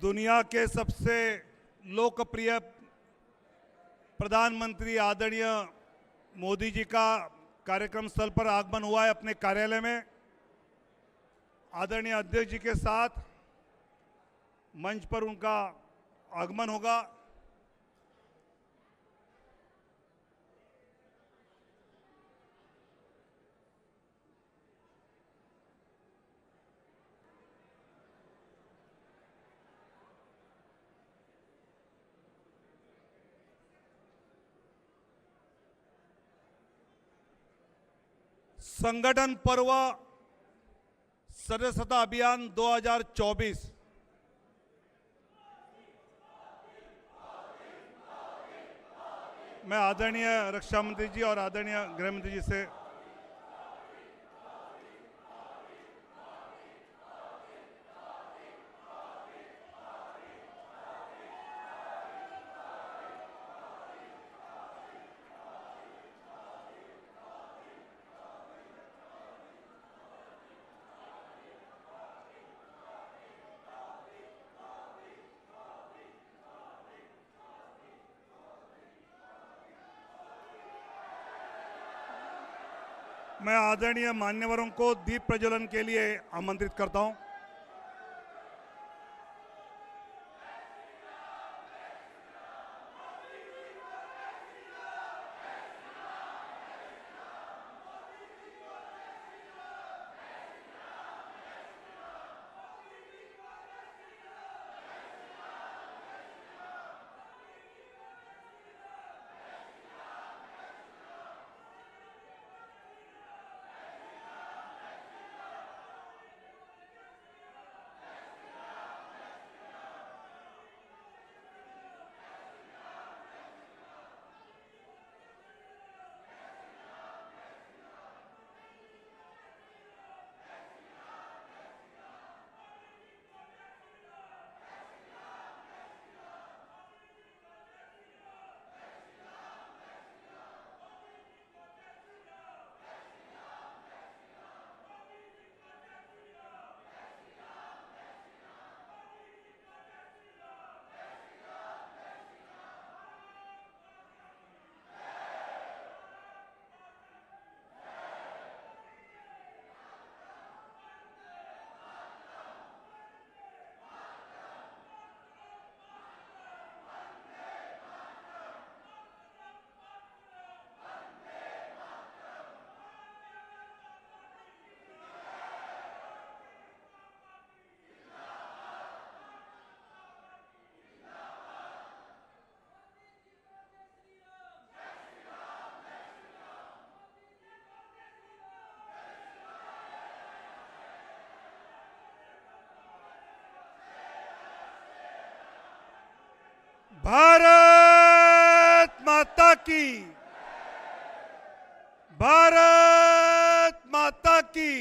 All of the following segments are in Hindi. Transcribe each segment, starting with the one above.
दुनिया के सबसे लोकप्रिय प्रधानमंत्री आदरणीय मोदी जी का कार्यक्रम स्थल पर आगमन हुआ है अपने कार्यालय में। आदरणीय अध्यक्ष जी के साथ मंच पर उनका आगमन होगा। संगठन पर्व सदस्यता अभियान 2024 मैं आदरणीय रक्षा मंत्री जी और आदरणीय गृह मंत्री जी से मैं आदरणीय मान्यवरों को दीप प्रज्वलन के लिए आमंत्रित करता हूं। भारत माता की, भारत माता की,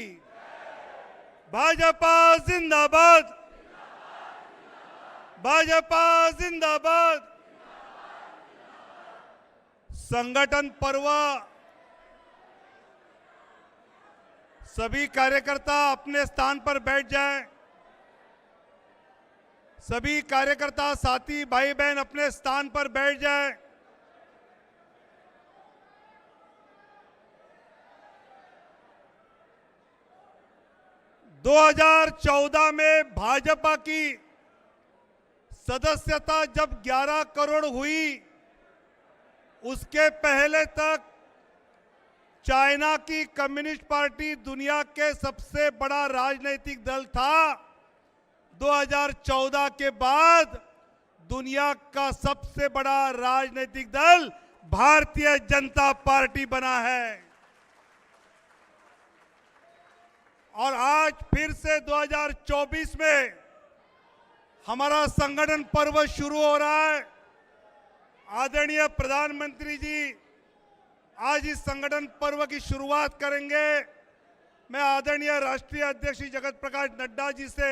भाजपा जिंदाबाद, भाजपा जिंदाबाद। संगठन पर्व सभी कार्यकर्ता अपने स्थान पर बैठ जाएं। सभी कार्यकर्ता साथी भाई बहन अपने स्थान पर बैठ जाएं। दो 2014 में भाजपा की सदस्यता जब 11 करोड़ हुई, उसके पहले तक चाइना की कम्युनिस्ट पार्टी दुनिया के सबसे बड़ा राजनीतिक दल था। 2014 के बाद दुनिया का सबसे बड़ा राजनीतिक दल भारतीय जनता पार्टी बना है। और आज फिर से 2024 में हमारा संगठन पर्व शुरू हो रहा है। आदरणीय प्रधानमंत्री जी आज इस संगठन पर्व की शुरुआत करेंगे। मैं आदरणीय राष्ट्रीय अध्यक्ष जगत प्रकाश नड्डा जी से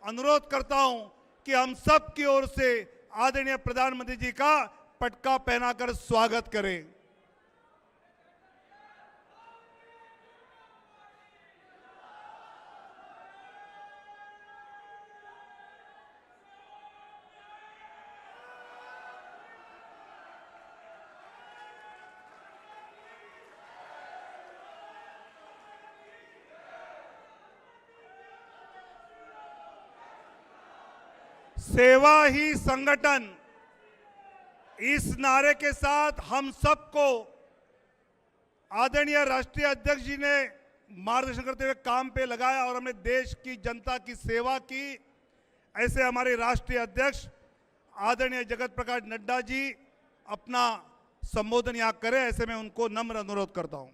अनुरोध करता हूं कि हम सब की ओर से आदरणीय प्रधानमंत्री जी का पटका पहनाकर स्वागत करें। सेवा ही संगठन, इस नारे के साथ हम सबको आदरणीय राष्ट्रीय अध्यक्ष जी ने मार्गदर्शन करते हुए काम पे लगाया और हमने देश की जनता की सेवा की। ऐसे हमारे राष्ट्रीय अध्यक्ष आदरणीय जगत प्रकाश नड्डा जी अपना संबोधन यहां करें, ऐसे में उनको नम्र अनुरोध करता हूं।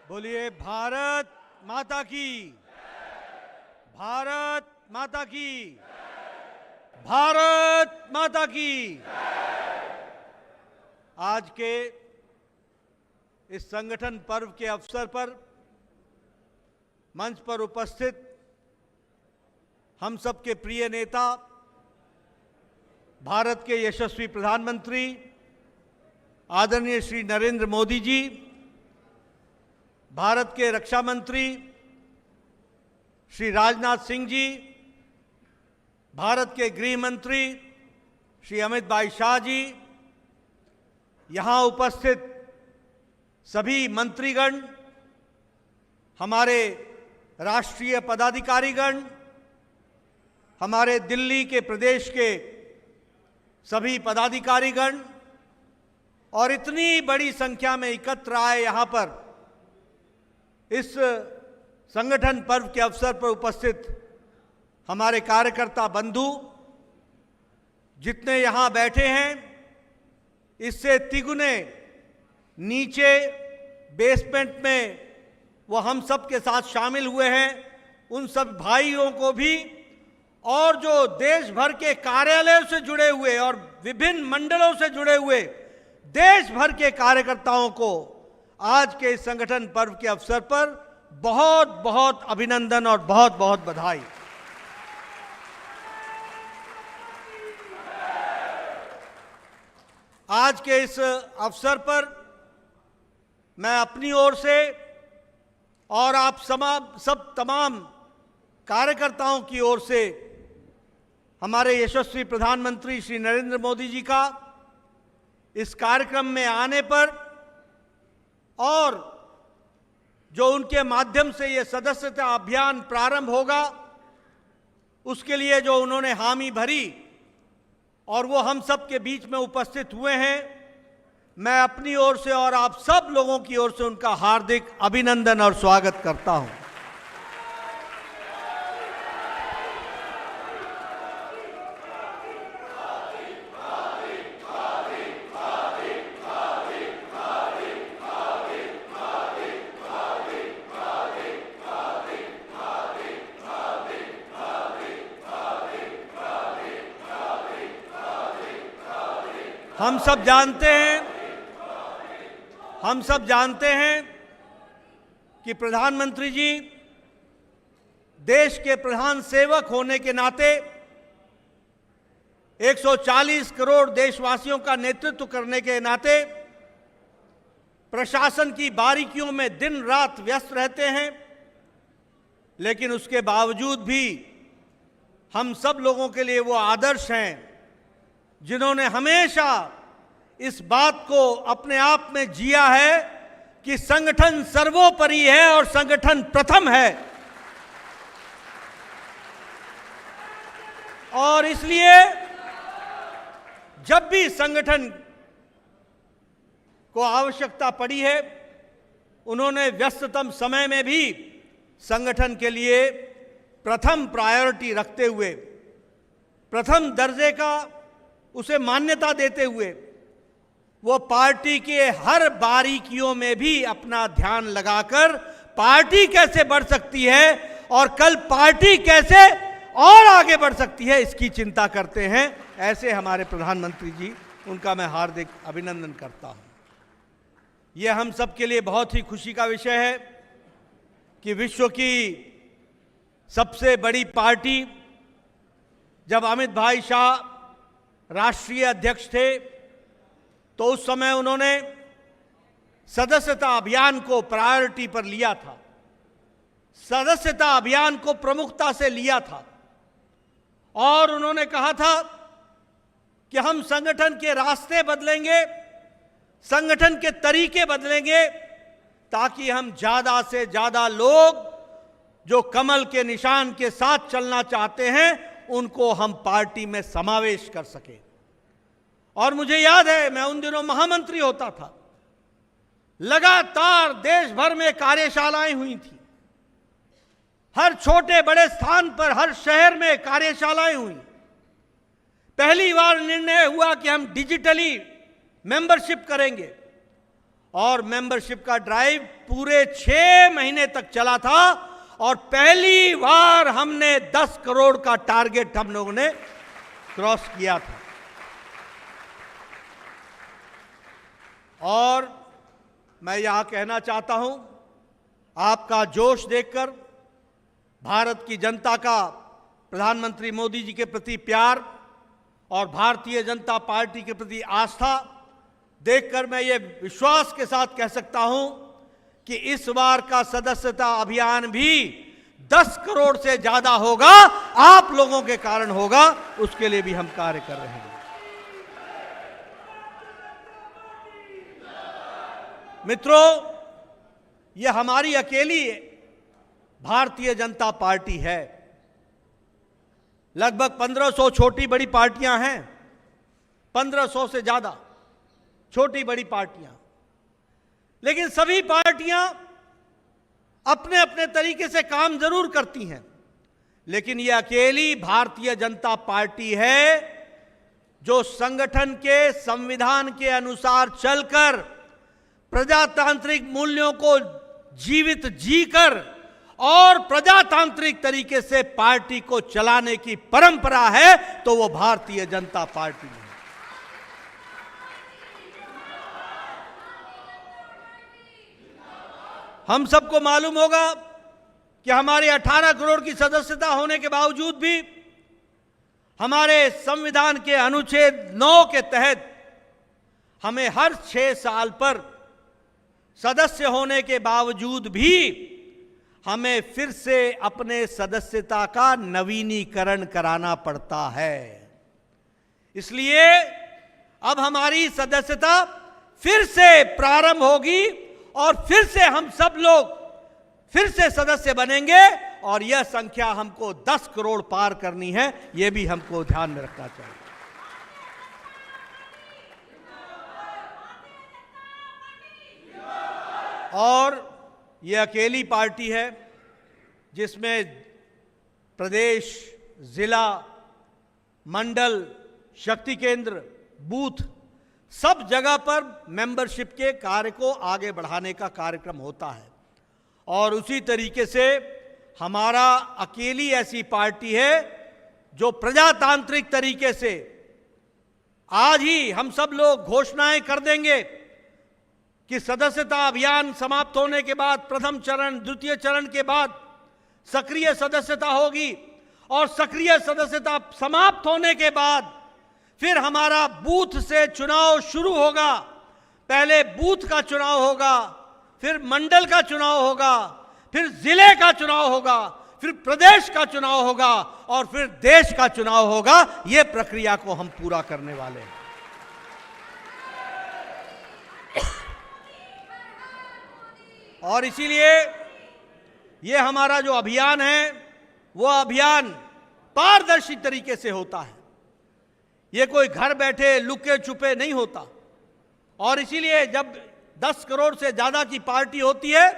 बोलिए भारत माता की, भारत माता की, भारत माता की। आज के इस संगठन पर्व के अवसर पर मंच पर उपस्थित हम सबके प्रिय नेता, भारत के यशस्वी प्रधानमंत्री आदरणीय श्री नरेंद्र मोदी जी, भारत के रक्षा मंत्री श्री राजनाथ सिंह जी, भारत के गृह मंत्री श्री अमित भाई शाह जी, यहाँ उपस्थित सभी मंत्रीगण, हमारे राष्ट्रीय पदाधिकारीगण, हमारे दिल्ली के प्रदेश के सभी पदाधिकारीगण और इतनी बड़ी संख्या में एकत्र आए यहाँ पर इस संगठन पर्व के अवसर पर उपस्थित हमारे कार्यकर्ता बंधु, जितने यहाँ बैठे हैं, इससे तिगुने नीचे बेसमेंट में वो हम सब के साथ शामिल हुए हैं, उन सब भाइयों को भी, और जो देश भर के कार्यालयों से जुड़े हुए और विभिन्न मंडलों से जुड़े हुए देश भर के कार्यकर्ताओं को आज के इस संगठन पर्व के अवसर पर बहुत बहुत अभिनंदन और बहुत बहुत बधाई। आज के इस अवसर पर मैं अपनी ओर से और आप सब तमाम कार्यकर्ताओं की ओर से हमारे यशस्वी प्रधानमंत्री श्री नरेंद्र मोदी जी का इस कार्यक्रम में आने पर और जो उनके माध्यम से ये सदस्यता अभियान प्रारंभ होगा, उसके लिए जो उन्होंने हामी भरी और वो हम सब के बीच में उपस्थित हुए हैं, मैं अपनी ओर से और आप सब लोगों की ओर से उनका हार्दिक अभिनंदन और स्वागत करता हूं। हम सब जानते हैं कि प्रधानमंत्री जी देश के प्रधान सेवक होने के नाते 140 करोड़ देशवासियों का नेतृत्व करने के नाते प्रशासन की बारीकियों में दिन रात व्यस्त रहते हैं, लेकिन उसके बावजूद भी हम सब लोगों के लिए वो आदर्श हैं जिन्होंने हमेशा इस बात को अपने आप में जिया है कि संगठन सर्वोपरि है और संगठन प्रथम है। और इसलिए जब भी संगठन को आवश्यकता पड़ी है, उन्होंने व्यस्ततम समय में भी संगठन के लिए प्रथम प्रायोरिटी रखते हुए, प्रथम दर्जे का उसे मान्यता देते हुए, वो पार्टी के हर बारीकियों में भी अपना ध्यान लगाकर पार्टी कैसे बढ़ सकती है और कल पार्टी कैसे और आगे बढ़ सकती है, इसकी चिंता करते हैं। ऐसे हमारे प्रधानमंत्री जी, उनका मैं हार्दिक अभिनंदन करता हूं। यह हम सब के लिए बहुत ही खुशी का विषय है कि विश्व की सबसे बड़ी पार्टी, जब अमित भाई शाह राष्ट्रीय अध्यक्ष थे तो उस समय उन्होंने सदस्यता अभियान को प्रायोरिटी पर लिया था, सदस्यता अभियान को प्रमुखता से लिया था और उन्होंने कहा था कि हम संगठन के रास्ते बदलेंगे, संगठन के तरीके बदलेंगे, ताकि हम ज्यादा से ज्यादा लोग जो कमल के निशान के साथ चलना चाहते हैं उनको हम पार्टी में समावेश कर सके। और मुझे याद है, मैं उन दिनों महामंत्री होता था, लगातार देश भर में कार्यशालाएं हुई थी, हर छोटे बड़े स्थान पर, हर शहर में कार्यशालाएं हुई। पहली बार निर्णय हुआ कि हम डिजिटली मेंबरशिप करेंगे, और मेंबरशिप का ड्राइव पूरे 6 महीने तक चला था, और पहली बार हमने 10 करोड़ का टारगेट हम लोगों ने क्रॉस किया था। और मैं यहां कहना चाहता हूं, आपका जोश देखकर, भारत की जनता का प्रधानमंत्री मोदी जी के प्रति प्यार और भारतीय जनता पार्टी के प्रति आस्था देखकर मैं ये विश्वास के साथ कह सकता हूं कि इस बार का सदस्यता अभियान भी 10 करोड़ से ज्यादा होगा, आप लोगों के कारण होगा, उसके लिए भी हम कार्य कर रहे हैं। मित्रों, ये हमारी अकेली भारतीय जनता पार्टी है। लगभग 1500 छोटी बड़ी पार्टियां हैं, 1500 से ज्यादा छोटी बड़ी पार्टियां, लेकिन सभी पार्टियां अपने अपने तरीके से काम जरूर करती हैं, लेकिन यह अकेली भारतीय जनता पार्टी है जो संगठन के संविधान के अनुसार चलकर, प्रजातांत्रिक मूल्यों को जीवित जीकर और प्रजातांत्रिक तरीके से पार्टी को चलाने की परंपरा है, तो वो भारतीय जनता पार्टी है। हम सबको मालूम होगा कि हमारे 18 करोड़ की सदस्यता होने के बावजूद भी हमारे संविधान के अनुच्छेद 9 के तहत हमें हर 6 साल पर सदस्य होने के बावजूद भी हमें फिर से अपने सदस्यता का नवीनीकरण कराना पड़ता है। इसलिए अब हमारी सदस्यता फिर से प्रारंभ होगी और फिर से हम सब लोग फिर से सदस्य बनेंगे, और यह संख्या हमको 10 करोड़ पार करनी है, यह भी हमको ध्यान में रखना चाहिए। और यह अकेली पार्टी है जिसमें प्रदेश, जिला, मंडल, शक्ति केंद्र, बूथ, सब जगह पर मेंबरशिप के कार्य को आगे बढ़ाने का कार्यक्रम होता है। और उसी तरीके से हमारा अकेली ऐसी पार्टी है जो प्रजातांत्रिक तरीके से आज ही हम सब लोग घोषणाएं कर देंगे कि सदस्यता अभियान समाप्त होने के बाद प्रथम चरण, द्वितीय चरण के बाद सक्रिय सदस्यता होगी, और सक्रिय सदस्यता समाप्त होने के बाद फिर हमारा बूथ से चुनाव शुरू होगा। पहले बूथ का चुनाव होगा, फिर मंडल का चुनाव होगा, फिर जिले का चुनाव होगा, फिर प्रदेश का चुनाव होगा, और फिर देश का चुनाव होगा। यह प्रक्रिया को हम पूरा करने वाले हैं। और इसीलिए यह हमारा जो अभियान है वो अभियान पारदर्शी तरीके से होता है, ये कोई घर बैठे लुके छुपे नहीं होता। और इसीलिए जब 10 करोड़ से ज्यादा की पार्टी होती है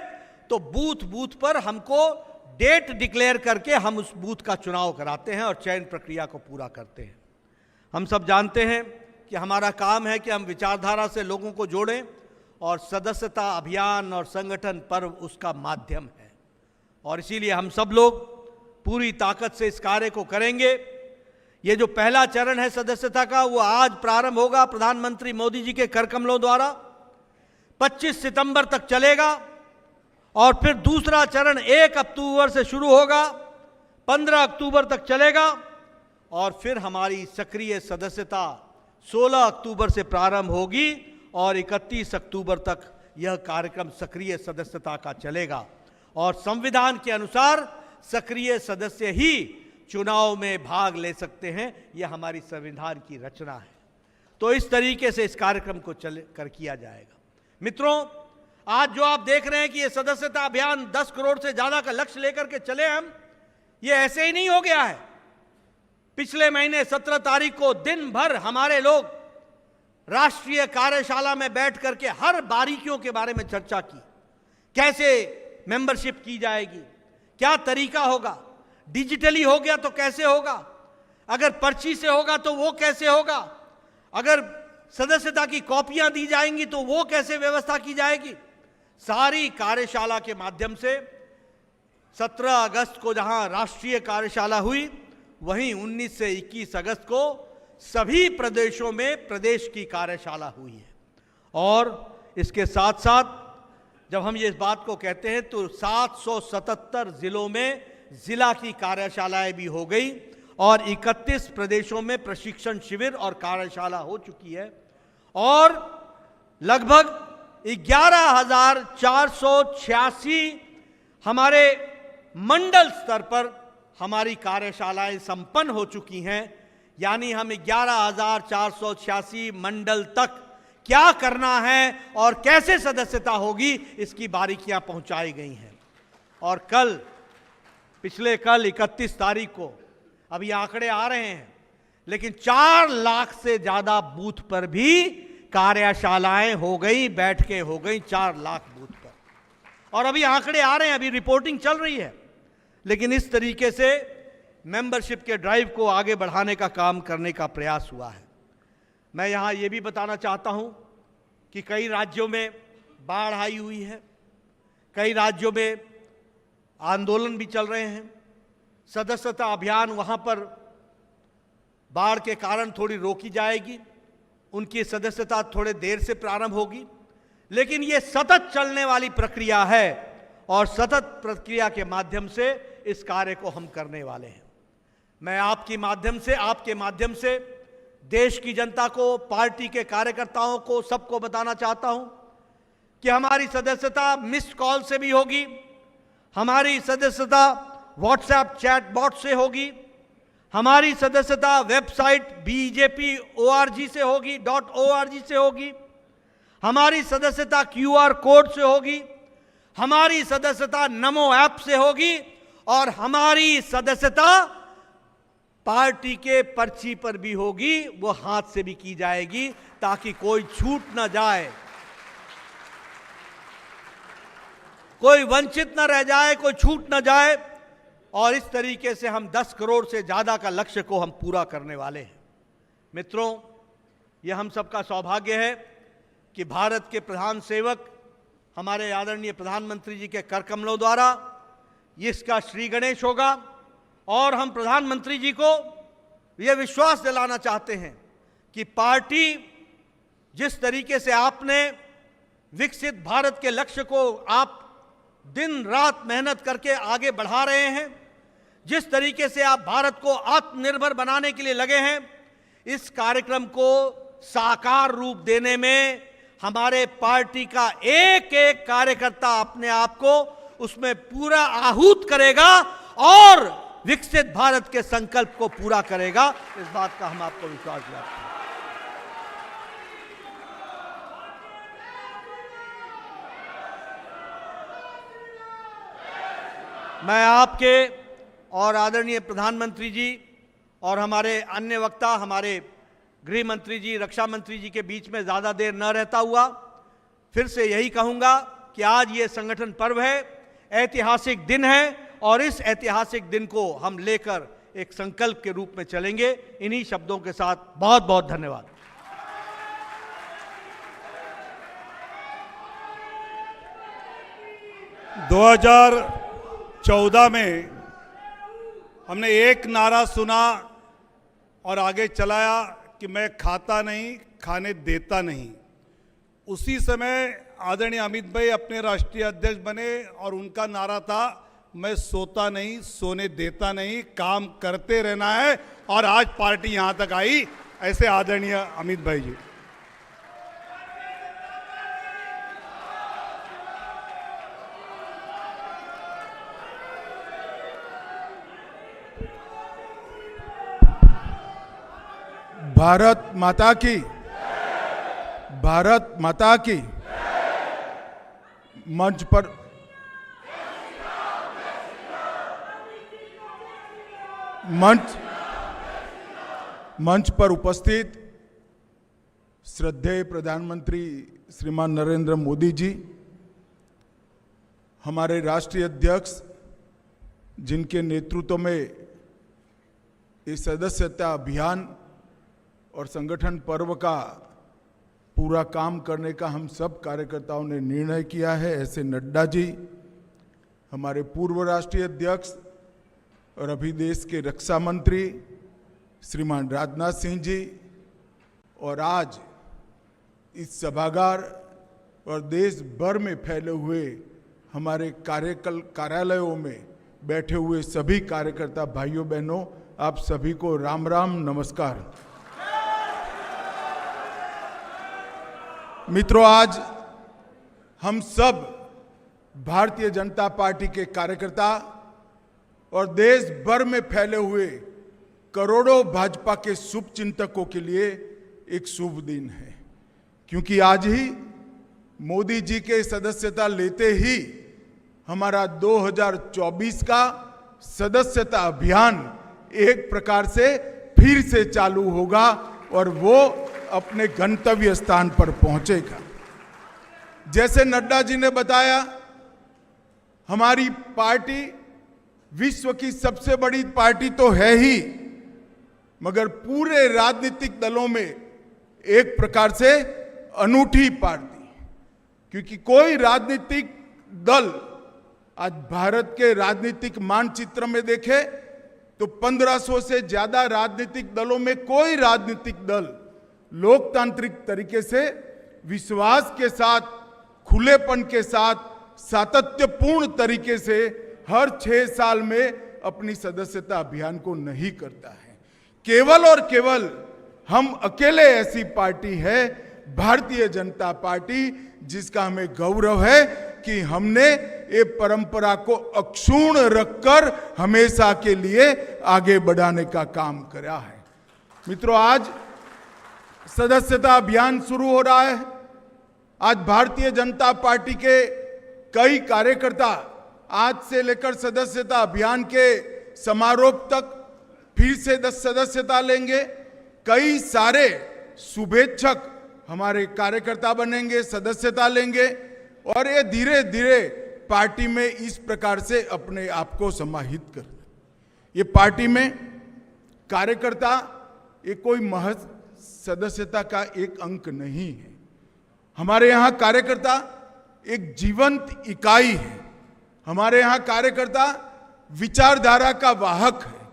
तो बूथ बूथ पर हमको डेट डिक्लेयर करके हम उस बूथ का चुनाव कराते हैं और चयन प्रक्रिया को पूरा करते हैं। हम सब जानते हैं कि हमारा काम है कि हम विचारधारा से लोगों को जोड़ें, और सदस्यता अभियान और संगठन पर्व उसका माध्यम है। और इसीलिए हम सब लोग पूरी ताकत से इस कार्य को करेंगे। ये जो पहला चरण है सदस्यता का, वो आज प्रारंभ होगा प्रधानमंत्री मोदी जी के कर कमलों द्वारा, 25 सितंबर तक चलेगा। और फिर दूसरा चरण 1 अक्टूबर से शुरू होगा, 15 अक्टूबर तक चलेगा। और फिर हमारी सक्रिय सदस्यता 16 अक्टूबर से प्रारंभ होगी और 31 अक्टूबर तक यह कार्यक्रम सक्रिय सदस्यता का चलेगा। और संविधान के अनुसार सक्रिय सदस्य ही चुनाव में भाग ले सकते हैं। यह हमारी संविधान की रचना है। तो इस तरीके से इस कार्यक्रम को किया जाएगा। मित्रों, आज जो आप देख रहे हैं कि ये सदस्यता अभियान 10 करोड़ से ज्यादा का लक्ष्य लेकर के चले हम, ये ऐसे ही नहीं हो गया है। पिछले महीने 17 तारीख को दिन भर हमारे लोग राष्ट्रीय कार्यशाला में बैठ करके हर बारीकियों के बारे में चर्चा की। कैसे मेंबरशिप की जाएगी, क्या तरीका होगा, डिजिटली हो गया तो कैसे होगा, अगर पर्ची से होगा तो वो कैसे होगा, अगर सदस्यता की कॉपियां दी जाएंगी तो वो कैसे व्यवस्था की जाएगी। सारी कार्यशाला के माध्यम से 17 अगस्त को जहां राष्ट्रीय कार्यशाला हुई, वहीं 19 से 21 अगस्त को सभी प्रदेशों में प्रदेश की कार्यशाला हुई है। और इसके साथ साथ जब हम ये इस बात को कहते हैं तो 777 जिलों में जिला की कार्यशालाएं भी हो गई और 31 प्रदेशों में प्रशिक्षण शिविर और कार्यशाला हो चुकी है। और लगभग 11,486 हमारे मंडल स्तर पर हमारी कार्यशालाएं संपन्न हो चुकी हैं। यानी हम 11,486 मंडल तक क्या करना है और कैसे सदस्यता होगी, इसकी बारीकियां पहुंचाई गई हैं। और पिछले कल 31 तारीख को, अभी आंकड़े आ रहे हैं, लेकिन 4 लाख से ज्यादा बूथ पर भी कार्यशालाएं हो गई, बैठकें हो गई 4 लाख बूथ पर। और अभी आंकड़े आ रहे हैं, अभी रिपोर्टिंग चल रही है। लेकिन इस तरीके से मेंबरशिप के ड्राइव को आगे बढ़ाने का काम करने का प्रयास हुआ है। मैं यहां यह भी बताना चाहता हूं कि कई राज्यों में बाढ़ आई हुई है, कई राज्यों में आंदोलन भी चल रहे हैं। सदस्यता अभियान वहां पर बाढ़ के कारण थोड़ी रोकी जाएगी, उनकी सदस्यता थोड़े देर से प्रारंभ होगी, लेकिन ये सतत चलने वाली प्रक्रिया है और सतत प्रक्रिया के माध्यम से इस कार्य को हम करने वाले हैं। मैं आपके माध्यम से देश की जनता को, पार्टी के कार्यकर्ताओं को, सबको बताना चाहता हूं कि हमारी सदस्यता मिस्ड कॉल से भी होगी, हमारी सदस्यता व्हाट्सएप चैट बॉट से होगी, हमारी सदस्यता वेबसाइट BJP.org से होगी, .org से होगी, हमारी सदस्यता QR कोड से होगी, हमारी सदस्यता नमो ऐप से होगी और हमारी सदस्यता पार्टी के पर्ची पर भी होगी, वो हाथ से भी की जाएगी ताकि कोई छूट ना जाए, कोई वंचित न रह जाए, कोई छूट न जाए। और इस तरीके से हम 10 करोड़ से ज्यादा का लक्ष्य को हम पूरा करने वाले हैं। मित्रों, यह हम सबका सौभाग्य है कि भारत के प्रधान सेवक हमारे आदरणीय प्रधानमंत्री जी के कर कमलों द्वारा इसका श्री गणेश होगा। और हम प्रधानमंत्री जी को यह विश्वास दिलाना चाहते हैं कि पार्टी जिस तरीके से आपने विकसित भारत के लक्ष्य को आप दिन रात मेहनत करके आगे बढ़ा रहे हैं, जिस तरीके से आप भारत को आत्मनिर्भर बनाने के लिए लगे हैं, इस कार्यक्रम को साकार रूप देने में हमारे पार्टी का एक एक कार्यकर्ता अपने आप को उसमें पूरा आहूत करेगा और विकसित भारत के संकल्प को पूरा करेगा। इस बात का हम आपको विश्वास दिलाते हैं। मैं आपके और आदरणीय प्रधानमंत्री जी और हमारे अन्य वक्ता, हमारे गृह मंत्री जी, रक्षा मंत्री जी के बीच में ज़्यादा देर न रहता हुआ फिर से यही कहूँगा कि आज ये संगठन पर्व है, ऐतिहासिक दिन है और इस ऐतिहासिक दिन को हम लेकर एक संकल्प के रूप में चलेंगे। इन्हीं शब्दों के साथ बहुत बहुत धन्यवाद। दो 2014 में हमने एक नारा सुना और आगे चलाया कि मैं खाता नहीं, खाने देता नहीं। उसी समय आदरणीय अमित भाई अपने राष्ट्रीय अध्यक्ष बने और उनका नारा था, मैं सोता नहीं, सोने देता नहीं, काम करते रहना है। और आज पार्टी यहां तक आई, ऐसे आदरणीय अमित भाई जी। भारत माता की, भारत माता की। मंच पर उपस्थित श्रद्धेय प्रधानमंत्री श्रीमान नरेंद्र मोदी जी, हमारे राष्ट्रीय अध्यक्ष जिनके नेतृत्व में इस सदस्यता अभियान और संगठन पर्व का पूरा काम करने का हम सब कार्यकर्ताओं ने निर्णय किया है, ऐसे नड्डा जी, हमारे पूर्व राष्ट्रीय अध्यक्ष और अभी देश के रक्षा मंत्री श्रीमान राजनाथ सिंह जी, और आज इस सभागार और देश भर में फैले हुए हमारे कार्यालयों में बैठे हुए सभी कार्यकर्ता भाइयों बहनों, आप सभी को राम राम नमस्कार। मित्रों, आज हम सब भारतीय जनता पार्टी के कार्यकर्ता और देश भर में फैले हुए करोड़ों भाजपा के शुभ चिंतकों के लिए एक शुभ दिन है, क्योंकि आज ही मोदी जी के सदस्यता लेते ही हमारा 2024 का सदस्यता अभियान एक प्रकार से फिर से चालू होगा और वो अपने गंतव्य स्थान पर पहुंचेगा। जैसे नड्डा जी ने बताया, हमारी पार्टी विश्व की सबसे बड़ी पार्टी तो है ही, मगर पूरे राजनीतिक दलों में एक प्रकार से अनूठी पार्टी, क्योंकि कोई राजनीतिक दल आज भारत के राजनीतिक मानचित्र में देखे तो 1500 से ज्यादा राजनीतिक दलों में कोई राजनीतिक दल लोकतांत्रिक तरीके से विश्वास के साथ, खुलेपन के साथ, सातत्यपूर्ण तरीके से हर 6 साल में अपनी सदस्यता अभियान को नहीं करता है। केवल और केवल हम अकेले ऐसी पार्टी है, भारतीय जनता पार्टी, जिसका हमें गौरव है कि हमने ये परंपरा को अक्षुण्ण रखकर हमेशा के लिए आगे बढ़ाने का काम करा है। मित्रों, आज सदस्यता अभियान शुरू हो रहा है। आज भारतीय जनता पार्टी के कई कार्यकर्ता आज से लेकर सदस्यता अभियान के समारोह तक फिर से सदस्यता लेंगे। कई सारे शुभेच्छक हमारे कार्यकर्ता बनेंगे, सदस्यता लेंगे, और ये धीरे धीरे पार्टी में इस प्रकार से अपने आप को समाहित कर, ये पार्टी में कार्यकर्ता ये कोई महज सदस्यता का एक अंक नहीं है। हमारे यहाँ कार्यकर्ता एक जीवंत इकाई है। हमारे यहाँ कार्यकर्ता विचारधारा का वाहक है।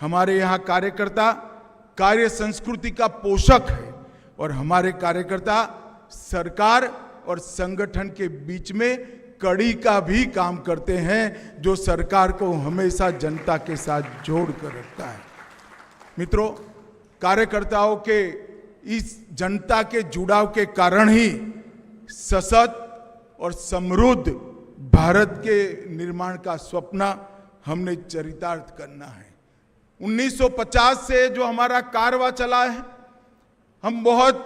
हमारे यहाँ कार्यकर्ता कार्य संस्कृति का पोषक है, और हमारे कार्यकर्ता सरकार और संगठन के बीच में कड़ी का भी काम करते हैं, जो सरकार को हमेशा जनता के साथ जोड़ कर रखता है। मित्रों, कार्यकर्ताओं के इस जनता के जुड़ाव के कारण ही सशक्त और समृद्ध भारत के निर्माण का स्वप्न हमने चरितार्थ करना है। 1950 से जो हमारा कारवां चला है, हम बहुत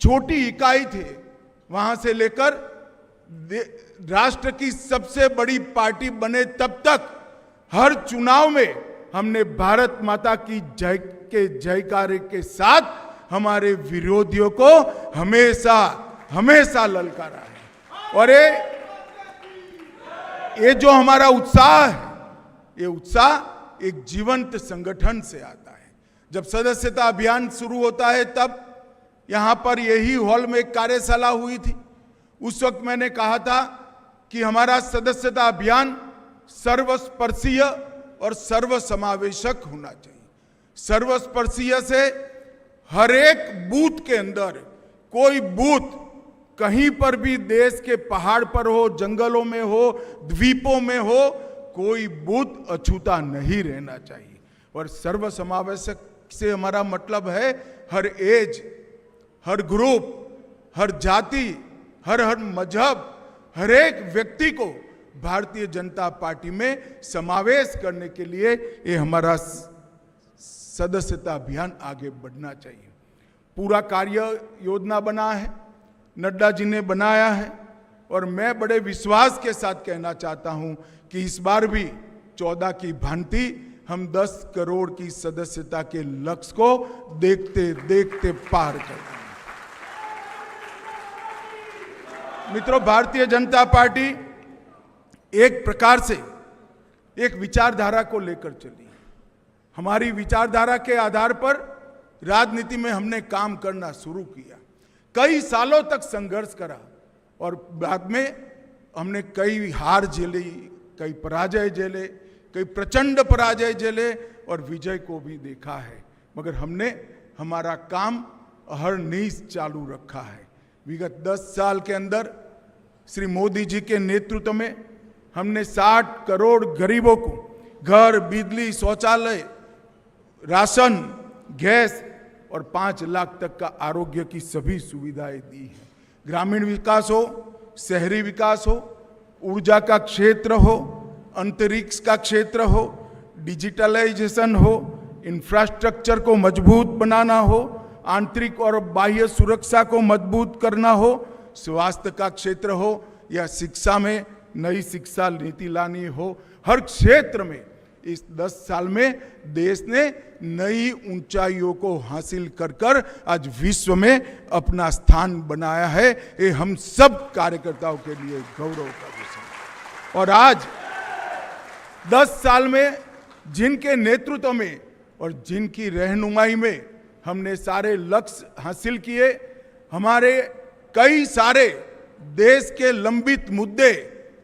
छोटी इकाई थे, वहां से लेकर राष्ट्र की सबसे बड़ी पार्टी बने तब तक हर चुनाव में हमने भारत माता की जय के जयकारे के साथ हमारे विरोधियों को हमेशा हमेशा ललकारा है। और ये जो हमारा उत्साह है, ये उत्साह एक जीवंत संगठन से आता है। जब सदस्यता अभियान शुरू होता है, तब यहां पर यही हॉल में एक कार्यशाला हुई थी। उस वक्त मैंने कहा था कि हमारा सदस्यता अभियान सर्वस्पर्शीय और सर्वसमावेशक होना चाहिए। सर्वस्पर्शीय से हर एक बूथ के अंदर, कोई बूथ कहीं पर भी देश के पहाड़ पर हो, जंगलों में हो, द्वीपों में हो, कोई बूथ अछूता नहीं रहना चाहिए। और सर्वसमावेशक से हमारा मतलब है हर एज, हर ग्रुप, हर जाति, हर मजहब, हर एक व्यक्ति को भारतीय जनता पार्टी में समावेश करने के लिए ये हमारा सदस्यता अभियान आगे बढ़ना चाहिए। पूरा कार्य योजना बना है, नड्डा जी ने बनाया है, और मैं बड़े विश्वास के साथ कहना चाहता हूं कि इस बार भी 14 की भांति हम 10 करोड़ की सदस्यता के लक्ष्य को देखते देखते पार कर देंगे। मित्रों, भारतीय जनता पार्टी एक प्रकार से एक विचारधारा को लेकर चली। हमारी विचारधारा के आधार पर राजनीति में हमने काम करना शुरू किया, कई सालों तक संघर्ष करा, और बाद में हमने कई हार झेली, कई पराजय झेले, कई प्रचंड पराजय झेले, और विजय को भी देखा है। मगर हमने हमारा काम अहरनिश चालू रखा है। विगत 10 साल के अंदर श्री मोदी जी के नेतृत्व में हमने 60 करोड़ गरीबों को घर, बिजली, शौचालय, राशन, गैस और 5 लाख तक का आरोग्य की सभी सुविधाएं दी हैं। ग्रामीण विकास हो, शहरी विकास हो, ऊर्जा का क्षेत्र हो, अंतरिक्ष का क्षेत्र हो, डिजिटलाइजेशन हो, इंफ्रास्ट्रक्चर को मजबूत बनाना हो, आंतरिक और बाह्य सुरक्षा को मजबूत करना हो, स्वास्थ्य का क्षेत्र हो या शिक्षा में नई शिक्षा नीति लानी हो, हर क्षेत्र में इस 10 साल में देश ने नई ऊंचाइयों को हासिल कर आज विश्व में अपना स्थान बनाया है। ये हम सब कार्यकर्ताओं के लिए गौरव का विषय। और आज 10 साल में जिनके नेतृत्व में और जिनकी रहनुमाई में हमने सारे लक्ष्य हासिल किए, हमारे कई सारे देश के लंबित मुद्दे,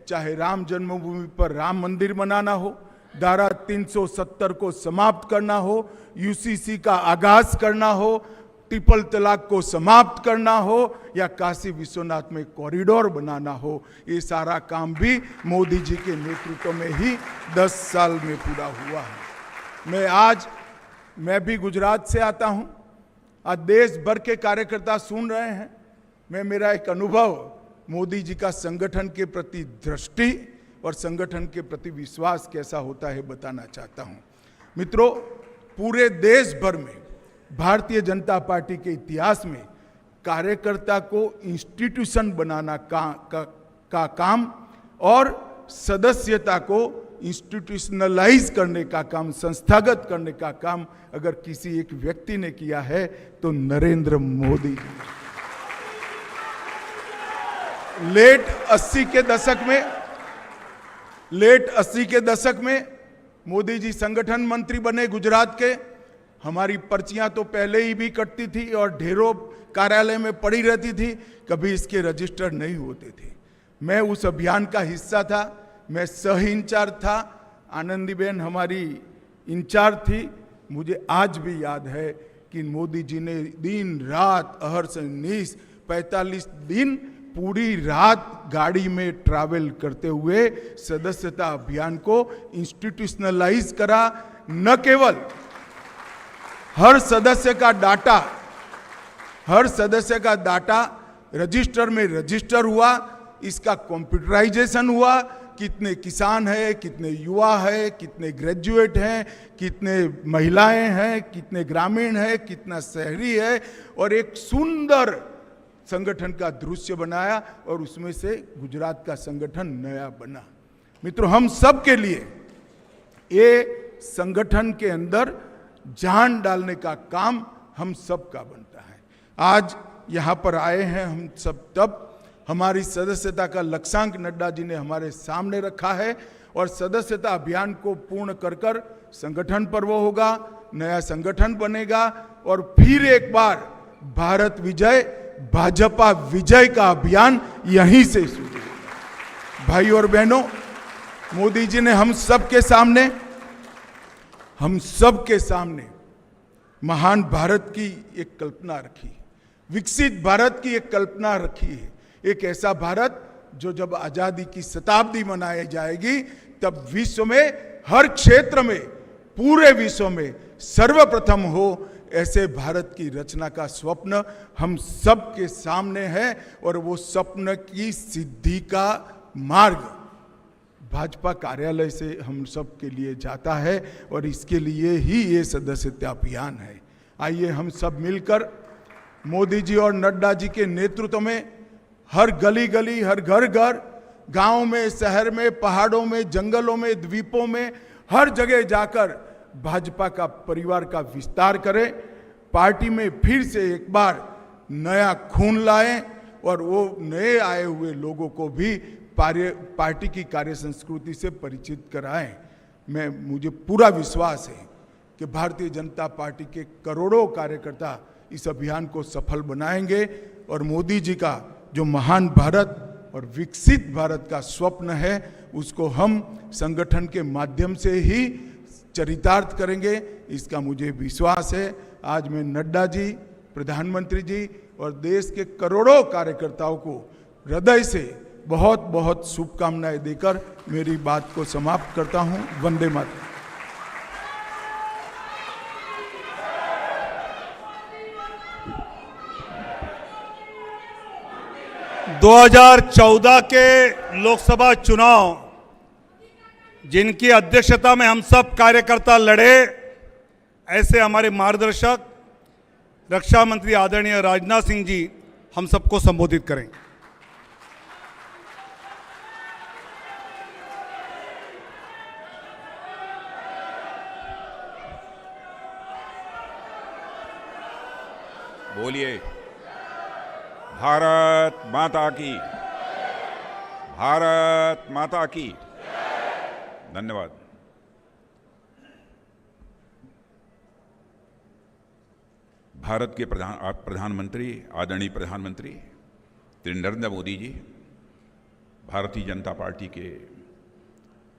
चाहे राम जन्मभूमि पर राम मंदिर बनाना हो, धारा 370 को समाप्त करना हो, यूसीसी का आगाज करना हो, ट्रिपल तलाक को समाप्त करना हो, या काशी विश्वनाथ में कॉरिडोर बनाना हो, ये सारा काम भी मोदी जी के नेतृत्व में ही 10 साल में पूरा हुआ है। मैं भी गुजरात से आता हूं। आज देश भर के कार्यकर्ता सुन रहे हैं। मेरा एक अनुभव मोदी जी का संगठन के प्रति दृष्टि और संगठन के प्रति विश्वास कैसा होता है बताना चाहता हूं। मित्रों, पूरे देश भर में भारतीय जनता पार्टी के इतिहास में कार्यकर्ता को इंस्टीट्यूशन बनाना का काम और सदस्यता को इंस्टीट्यूशनलाइज करने का काम, संस्थागत करने का काम अगर किसी एक व्यक्ति ने किया है तो नरेंद्र मोदी जी। लेट 80 के दशक में मोदी जी संगठन मंत्री बने गुजरात के। हमारी पर्चियां तो पहले ही भी कटती थी और ढेरों कार्यालय में पड़ी रहती थी, कभी इसके रजिस्टर नहीं होते थे। मैं उस अभियान का हिस्सा था, मैं सह इंचार्ज था, आनंदीबेन हमारी इंचार्ज थी। मुझे आज भी याद है कि मोदी जी ने दिन रात अहरनिश 45 दिन पूरी रात गाड़ी में ट्रैवल करते हुए सदस्यता अभियान को इंस्टीट्यूशनलाइज करा। न केवल हर सदस्य का डाटा रजिस्टर में रजिस्टर हुआ, इसका कंप्यूटराइजेशन हुआ। कितने किसान हैं, कितने युवा हैं, कितने ग्रेजुएट हैं, कितने महिलाएं हैं, कितने ग्रामीण हैं, कितना शहरी है, और एक सुंदर संगठन का दृश्य बनाया और उसमें से गुजरात का संगठन नया बना। मित्रों, हम सब के लिए ये संगठन के अंदर जान डालने का काम हम सब का बनता है। आज यहाँ पर आए हैं हम सब, तब हमारी सदस्यता का लक्ष्यांक नड्डा जी ने हमारे सामने रखा है और सदस्यता अभियान को पूर्ण कर संगठन पर्व होगा, नया संगठन बनेगा और फिर एक बार भारत विजय, भाजपा विजय का अभियान यहीं से शुरू होगा। भाई और बहनों, मोदी जी ने हम सब के सामने महान भारत की एक कल्पना रखी, विकसित भारत की एक कल्पना रखी है। एक ऐसा भारत जो जब आजादी की शताब्दी मनाई जाएगी तब विश्व में हर क्षेत्र में, पूरे विश्व में सर्वप्रथम हो, ऐसे भारत की रचना का स्वप्न हम सब के सामने है। और वो स्वप्न की सिद्धि का मार्ग भाजपा कार्यालय से हम सब के लिए जाता है और इसके लिए ही ये सदस्यता अभियान है। आइए हम सब मिलकर मोदी जी और नड्डा जी के नेतृत्व में हर गली गली, हर घर घर, गांव में, शहर में, पहाड़ों में, जंगलों में, द्वीपों में, हर जगह जाकर भाजपा का परिवार का विस्तार करें, पार्टी में फिर से एक बार नया खून लाएं और वो नए आए हुए लोगों को भी पार्टी की कार्य संस्कृति से परिचित कराएं। मुझे पूरा विश्वास है कि भारतीय जनता पार्टी के करोड़ों कार्यकर्ता इस अभियान को सफल बनाएंगे और मोदी जी का जो महान भारत और विकसित भारत का स्वप्न है उसको हम संगठन के माध्यम से ही चरितार्थ करेंगे, इसका मुझे विश्वास है। आज मैं नड्डा जी, प्रधानमंत्री जी और देश के करोड़ों कार्यकर्ताओं को हृदय से बहुत बहुत शुभकामनाएं देकर मेरी बात को समाप्त करता हूं। वंदे मातरम। 2014 के लोकसभा चुनाव जिनकी अध्यक्षता में हम सब कार्यकर्ता लड़े, ऐसे हमारे मार्गदर्शक रक्षा मंत्री आदरणीय राजनाथ सिंह जी हम सबको संबोधित करेंगे। बोलिए, भारत माता की, भारत माता की। धन्यवाद। भारत के प्रधानमंत्री, आदरणीय प्रधानमंत्री श्री नरेंद्र मोदी जी, भारतीय जनता पार्टी के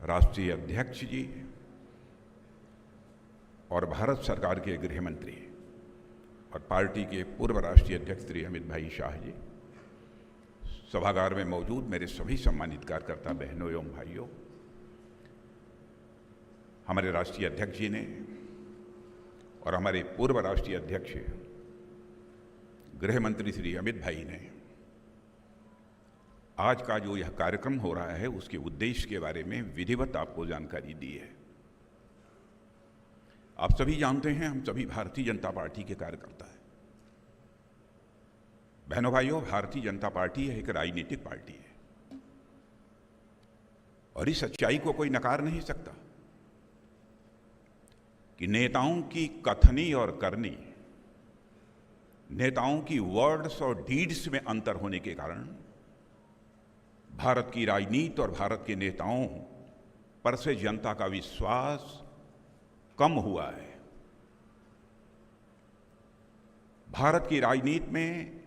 राष्ट्रीय अध्यक्ष जी और भारत सरकार के गृह मंत्री और पार्टी के पूर्व राष्ट्रीय अध्यक्ष श्री अमित भाई शाह जी, सभागार में मौजूद मेरे सभी सम्मानित कार्यकर्ता बहनों एवं भाइयों, हमारे राष्ट्रीय अध्यक्ष जी ने और हमारे पूर्व राष्ट्रीय अध्यक्ष गृह मंत्री श्री अमित भाई ने आज का जो यह कार्यक्रम हो रहा है उसके उद्देश्य के बारे में विधिवत आपको जानकारी दी है। आप सभी जानते हैं, हम सभी भारतीय जनता पार्टी के कार्यकर्ता हैं। बहनों भाइयों, भारतीय जनता पार्टी एक राजनीतिक पार्टी है और इस सच्चाई को कोई नकार नहीं सकता कि नेताओं की कथनी और करनी, नेताओं की वर्ड्स और डीड्स में अंतर होने के कारण भारत की राजनीति और भारत के नेताओं पर से जनता का विश्वास कम हुआ है। भारत की राजनीति में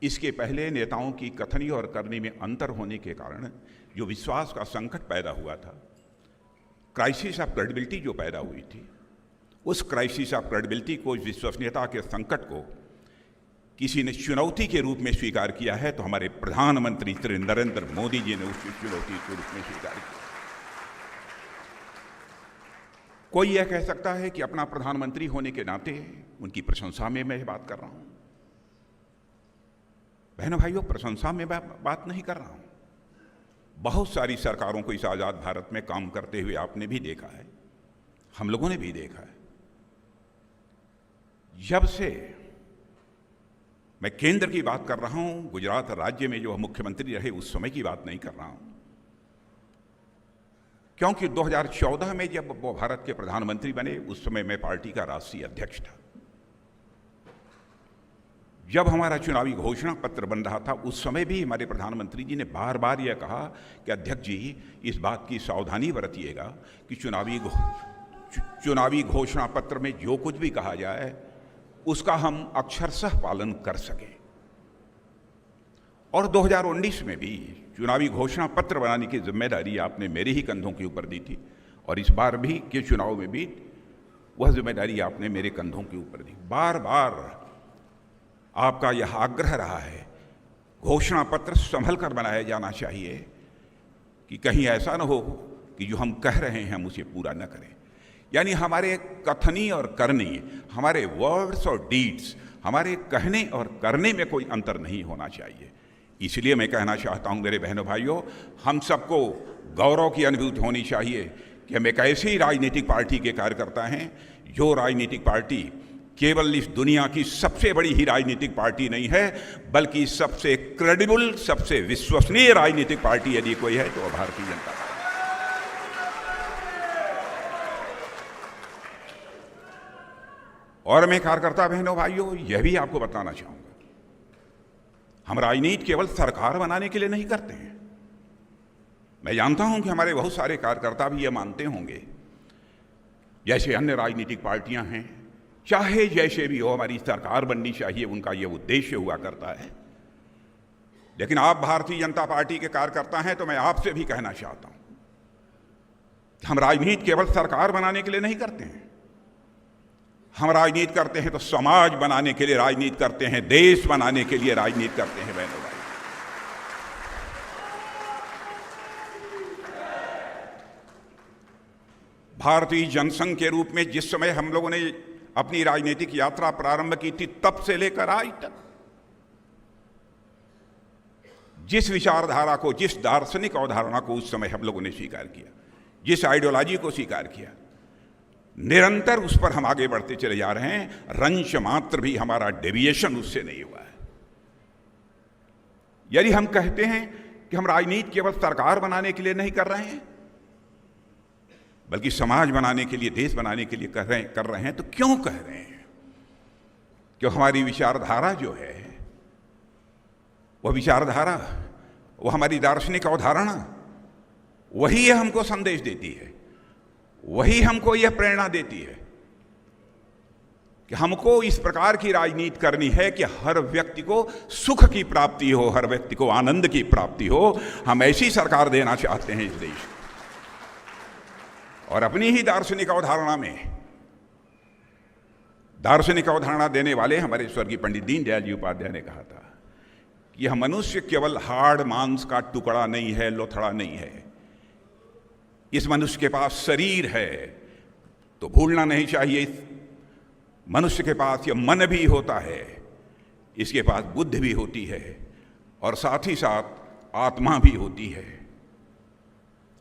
इसके पहले नेताओं की कथनी और करनी में अंतर होने के कारण जो विश्वास का संकट पैदा हुआ था, क्राइसिस ऑफ क्रेडिबिलिटी जो पैदा हुई थी, उस क्राइसिस ऑफ क्रेडिबिलिटी को, विश्वसनीयता के संकट को किसी ने चुनौती के रूप में स्वीकार किया है तो हमारे प्रधानमंत्री श्री नरेंद्र मोदी जी ने उसकी चुनौती के रूप में स्वीकार किया। कोई यह कह सकता है कि अपना प्रधानमंत्री होने के नाते उनकी प्रशंसा में मैं बात कर रहा हूं। बहनों भाइयों, प्रशंसा में बात नहीं कर रहा हूं। बहुत सारी सरकारों को इस आजाद भारत में काम करते हुए आपने भी देखा है, हम लोगों ने भी देखा है। जब से मैं केंद्र की बात कर रहा हूं, गुजरात राज्य में जो मुख्यमंत्री रहे उस समय की बात नहीं कर रहा हूं, क्योंकि 2014 में जब वो भारत के प्रधानमंत्री बने उस समय मैं पार्टी का राष्ट्रीय अध्यक्ष था। जब हमारा चुनावी घोषणा पत्र बन रहा था उस समय भी हमारे प्रधानमंत्री जी ने बार बार यह कहा कि अध्यक्ष जी इस बात की सावधानी बरतिएगा कि चुनावी घोषणा पत्र में जो कुछ भी कहा जाए उसका हम अक्षरशः पालन कर सकें। और 2019 में भी चुनावी घोषणा पत्र बनाने की जिम्मेदारी आपने मेरे ही कंधों के ऊपर दी थी और इस बार भी के चुनाव में भी वह जिम्मेदारी आपने मेरे कंधों के ऊपर दी। बार बार आपका यह आग्रह रहा है घोषणा पत्र संभल कर बनाया जाना चाहिए कि कहीं ऐसा न हो कि जो हम कह रहे हैं हम उसे पूरा न करें। यानी हमारे कथनी और करनी, हमारे वर्ड्स और डीड्स, हमारे कहने और करने में कोई अंतर नहीं होना चाहिए। इसलिए मैं कहना चाहता हूं मेरे बहनों भाइयों, हम सबको गौरव की अनुभूति होनी चाहिए कि हम एक ऐसी राजनीतिक पार्टी के कार्यकर्ता हैं जो राजनीतिक पार्टी केवल इस दुनिया की सबसे बड़ी ही राजनीतिक पार्टी नहीं है, बल्कि सबसे क्रेडिबल, सबसे विश्वसनीय राजनीतिक पार्टी यदि कोई है तो भारतीय जनता पार्टी। और मैं कार्यकर्ता बहनों भाइयों यह भी आपको बताना चाहूंगा, हम राजनीति केवल सरकार बनाने के लिए नहीं करते हैं। मैं जानता हूं कि हमारे बहुत सारे कार्यकर्ता भी यह मानते होंगे, जैसे अन्य राजनीतिक पार्टियां हैं, चाहे जैसे भी हो हमारी सरकार बननी चाहिए, उनका यह उद्देश्य हुआ करता है। लेकिन आप भारतीय जनता पार्टी के कार्यकर्ता हैं तो मैं आपसे भी कहना चाहता हूं, हम राजनीति केवल सरकार बनाने के लिए नहीं करते हैं। हम राजनीति करते हैं तो समाज बनाने के लिए राजनीति करते हैं, देश बनाने के लिए राजनीति करते हैं बहनों भाई। भारतीय जनसंघ के रूप में जिस समय हम लोगों ने अपनी राजनीतिक यात्रा प्रारंभ की थी, तब से लेकर आज तक जिस विचारधारा को, जिस दार्शनिक अवधारणा को उस समय हम लोगों ने स्वीकार किया, जिस आइडियोलॉजी को स्वीकार किया, निरंतर उस पर हम आगे बढ़ते चले जा रहे हैं। रंच मात्र भी हमारा डेविएशन उससे नहीं हुआ है। यदि हम कहते हैं कि हम राजनीति केवल सरकार बनाने के लिए नहीं कर रहे हैं, बल्कि समाज बनाने के लिए, देश बनाने के लिए कर रहे हैं, तो क्यों कह रहे हैं? क्यों हमारी विचारधारा जो है, वह विचारधारा, वह हमारी दार्शनिक अवधारणा, वही हमको संदेश देती है, वही हमको यह प्रेरणा देती है कि हमको इस प्रकार की राजनीति करनी है कि हर व्यक्ति को सुख की प्राप्ति हो, हर व्यक्ति को आनंद की प्राप्ति हो। हम ऐसी सरकार देना चाहते हैं इस देश को। और अपनी ही दार्शनिक अवधारणा में, दार्शनिक अवधारणा देने वाले हमारे स्वर्गीय पंडित दीनदयाल जी उपाध्याय ने कहा था कि यह मनुष्य केवल हाड़ मांस का टुकड़ा नहीं है, लोथड़ा नहीं है। इस मनुष्य के पास शरीर है, तो भूलना नहीं चाहिए इस मनुष्य के पास यह मन भी होता है, इसके पास बुद्धि भी होती है, और साथ ही साथ आत्मा भी होती है।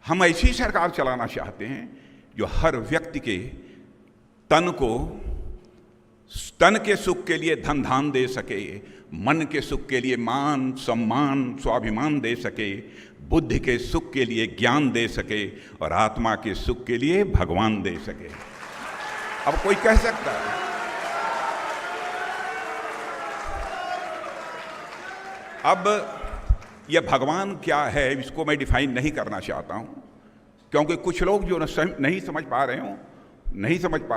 हम ऐसी सरकार चलाना चाहते हैं जो हर व्यक्ति के तन को, तन के सुख के लिए धन धान दे सके, मन के सुख के लिए मान सम्मान स्वाभिमान दे सके, बुद्धि के सुख के लिए ज्ञान दे सके, और आत्मा के सुख के लिए भगवान दे सके। अब कोई कह सकता है अब यह भगवान क्या है, इसको मैं डिफाइन नहीं करना चाहता हूं, क्योंकि कुछ लोग जो नहीं समझ पा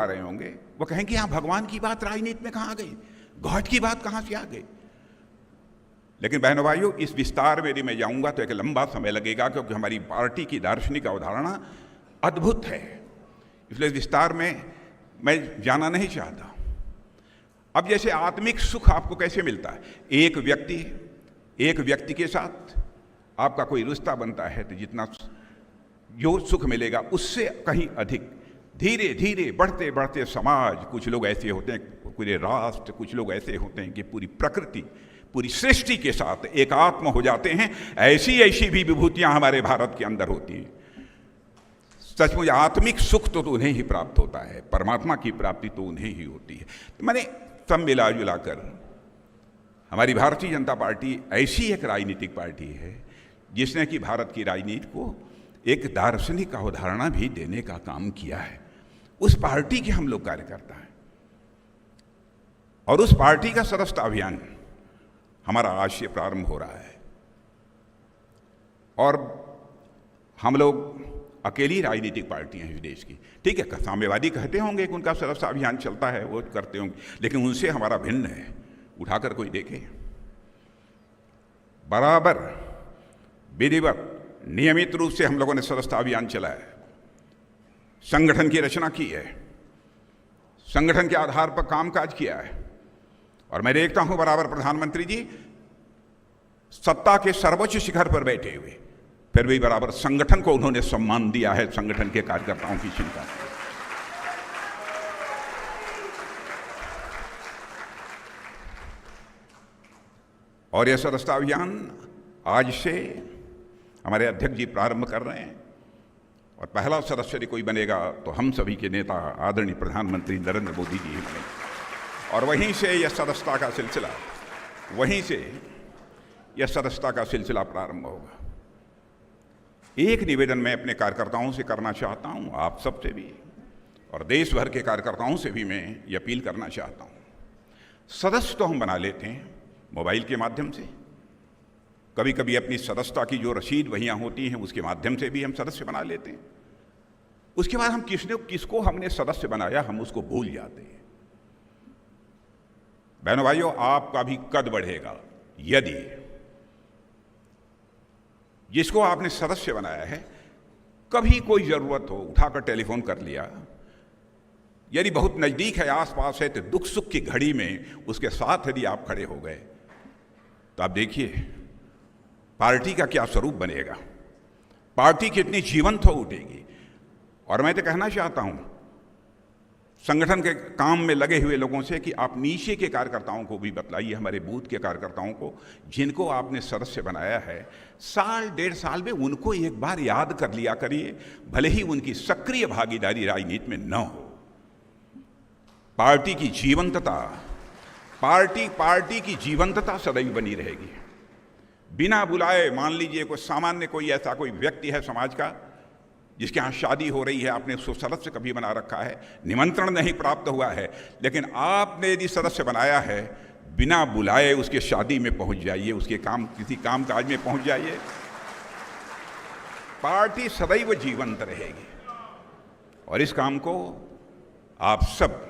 रहे होंगे, वो कहेंगे यहाँ भगवान की बात राजनीति में कहाँ आ गई, गॉड की बात कहाँ से आ गई। लेकिन बहनों भाइयों, इस विस्तार में यदि मैं जाऊंगा तो एक लंबा समय लगेगा, क्योंकि हमारी पार्टी की दार्शनिक अवधारणा अद्भुत है, इसलिए विस्तार में मैं जाना नहीं चाहता। अब जैसे आत्मिक सुख आपको कैसे मिलता है, एक व्यक्ति के साथ आपका कोई रिश्ता बनता है तो जितना जो सुख मिलेगा उससे कहीं अधिक धीरे धीरे बढ़ते बढ़ते समाज, कुछ लोग ऐसे होते हैं, पूरे राष्ट्र, कुछ लोग ऐसे होते हैं कि पूरी प्रकृति, पूरी सृष्टि के साथ एकात्म हो जाते हैं। ऐसी ऐसी भी विभूतियां हमारे भारत के अंदर होती हैं। सचमुच आत्मिक सुख तो उन्हें ही प्राप्त होता है, परमात्मा की प्राप्ति तो उन्हें ही होती है। तो मैंने सब मिला जुला कर हमारी भारतीय जनता पार्टी ऐसी एक राजनीतिक पार्टी है जिसने कि भारत की राजनीति को एक दार्शनिक अवधारणा भी देने का काम किया है। उस पार्टी के हम लोग कार्यकर्ता हैं, और उस पार्टी का सदस्यता अभियान हमारा आज से प्रारंभ हो रहा है। और हम लोग अकेली राजनीतिक पार्टियां हैं इस देश की। ठीक है, साम्यवादी कहते होंगे कि उनका सदस्यता अभियान चलता है, वो करते होंगे, लेकिन उनसे हमारा भिन्न है। उठाकर कोई देखे, बराबर विधिवत नियमित रूप से हम लोगों ने सदस्यता अभियान चलाया, संगठन की रचना की है, संगठन के आधार पर कामकाज किया है। और मैं देखता हूं बराबर प्रधानमंत्री जी सत्ता के सर्वोच्च शिखर पर बैठे हुए, फिर भी बराबर संगठन को उन्होंने सम्मान दिया है, संगठन के कार्यकर्ताओं की चिंता। और यह सदस्यता अभियान आज से हमारे अध्यक्ष जी प्रारंभ कर रहे हैं और पहला सदस्य यदि कोई बनेगा तो हम सभी के नेता आदरणीय प्रधानमंत्री नरेंद्र मोदी जी ही बनेंगे। और वहीं से यह सदस्यता का सिलसिला प्रारंभ होगा। एक निवेदन मैं अपने कार्यकर्ताओं से करना चाहता हूं, आप सबसे भी और देश भर के कार्यकर्ताओं से भी मैं ये अपील करना चाहता हूं। सदस्य तो हम बना लेते हैं मोबाइल के माध्यम से, कभी कभी अपनी सदस्यता की जो रसीद वहियां होती हैं उसके माध्यम से भी हम सदस्य बना लेते हैं। उसके बाद हम किसको हमने सदस्य बनाया हम उसको भूल जाते हैं। बहनों भाइयों, आपका भी कद बढ़ेगा यदि जिसको आपने सदस्य बनाया है कभी कोई जरूरत हो उठाकर टेलीफोन कर लिया, यदि बहुत नजदीक है, आसपास है, तो दुख सुख की घड़ी में उसके साथ यदि आप खड़े हो गए तो आप देखिए पार्टी का क्या स्वरूप बनेगा, पार्टी कितनी जीवंत हो उठेगी। और मैं तो कहना चाहता हूं संगठन के काम में लगे हुए लोगों से कि आप नीचे के कार्यकर्ताओं को भी बतलाइए, हमारे बूथ के कार्यकर्ताओं को जिनको आपने सदस्य बनाया है, साल डेढ़ साल में उनको एक बार याद कर लिया करिए, भले ही उनकी सक्रिय भागीदारी राजनीति में न हो। पार्टी की जीवंतता सदैव बनी रहेगी। बिना बुलाए, मान लीजिए कोई ऐसा कोई व्यक्ति है समाज का जिसके यहाँ शादी हो रही है, आपने उसको सदस्य कभी बना रखा है, निमंत्रण नहीं प्राप्त हुआ है, लेकिन आपने यदि सदस्य बनाया है, बिना बुलाए उसके शादी में पहुंच जाइए, उसके किसी काम काज में पहुंच जाइए। पार्टी सदैव जीवंत रहेगी। और इस काम को आप सब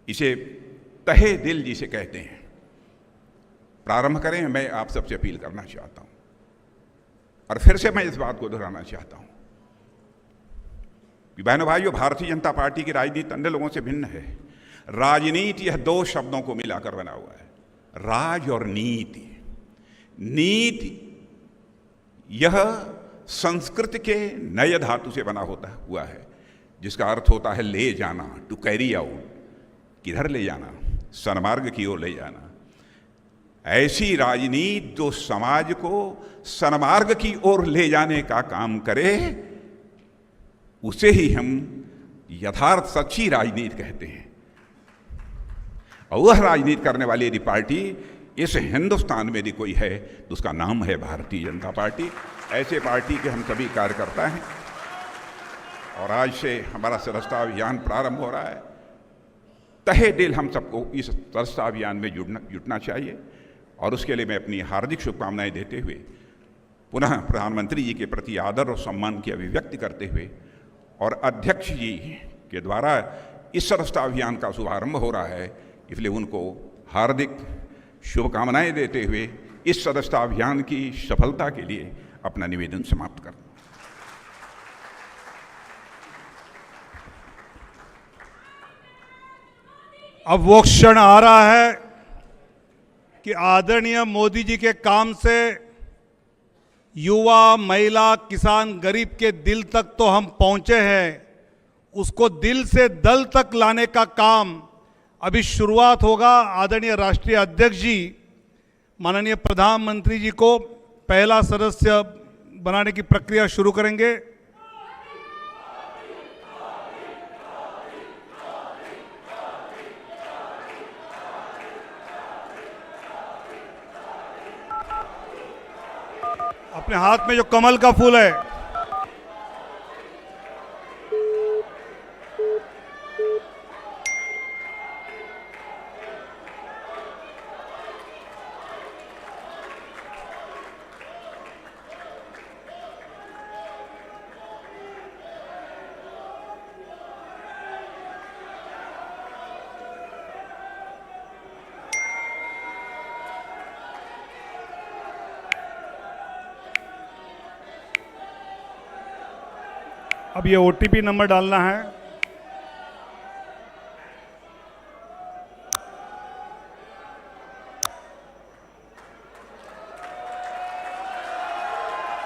इसे तहे दिल जिसे कहते हैं प्रारंभ करें। मैं आप सबसे अपील करना चाहता हूं और फिर से मैं इस बात को दोहराना चाहता हूं कि बहनों भाइयों, भारतीय जनता पार्टी की राजनीति अन्य लोगों से भिन्न है। राजनीति यह दो शब्दों को मिलाकर बना हुआ है, राज और नीति। नीति यह संस्कृत के नए धातु से बना हुआ है जिसका अर्थ होता है ले जाना, टू कैरी आउट, किधर ले जाना, सन्मार्ग की ओर ले जाना। ऐसी राजनीति जो समाज को सन्मार्ग की ओर ले जाने का काम करे, उसे ही हम यथार्थ सच्ची राजनीति कहते हैं। और वह राजनीति करने वाली यदि पार्टी इस हिंदुस्तान में यदि कोई है तो उसका नाम है भारतीय जनता पार्टी। ऐसे पार्टी के हम सभी कार्यकर्ता हैं और आज से हमारा सदस्यता अभियान प्रारंभ हो रहा है। तहे दिल हम सबको इस सदस्यता अभियान में जुटना चाहिए और उसके लिए मैं अपनी हार्दिक शुभकामनाएं देते हुए पुनः प्रधानमंत्री जी के प्रति आदर और सम्मान की अभिव्यक्ति करते हुए और अध्यक्ष जी के द्वारा इस सदस्यता अभियान का शुभारंभ हो रहा है, इसलिए उनको हार्दिक शुभकामनाएं देते हुए इस सदस्यता अभियान की सफलता के लिए अपना निवेदन समाप्त करता हूं। अब वो क्षण आ रहा है कि आदरणीय मोदी जी के काम से युवा, महिला, किसान, गरीब के दिल तक तो हम पहुंचे हैं, उसको दिल से दल तक लाने का काम अभी शुरुआत होगा। आदरणीय राष्ट्रीय अध्यक्ष जी माननीय प्रधानमंत्री जी को पहला सदस्य बनाने की प्रक्रिया शुरू करेंगे। अपने हाथ में जो कमल का फूल है, अब ये ओटीपी नंबर डालना है।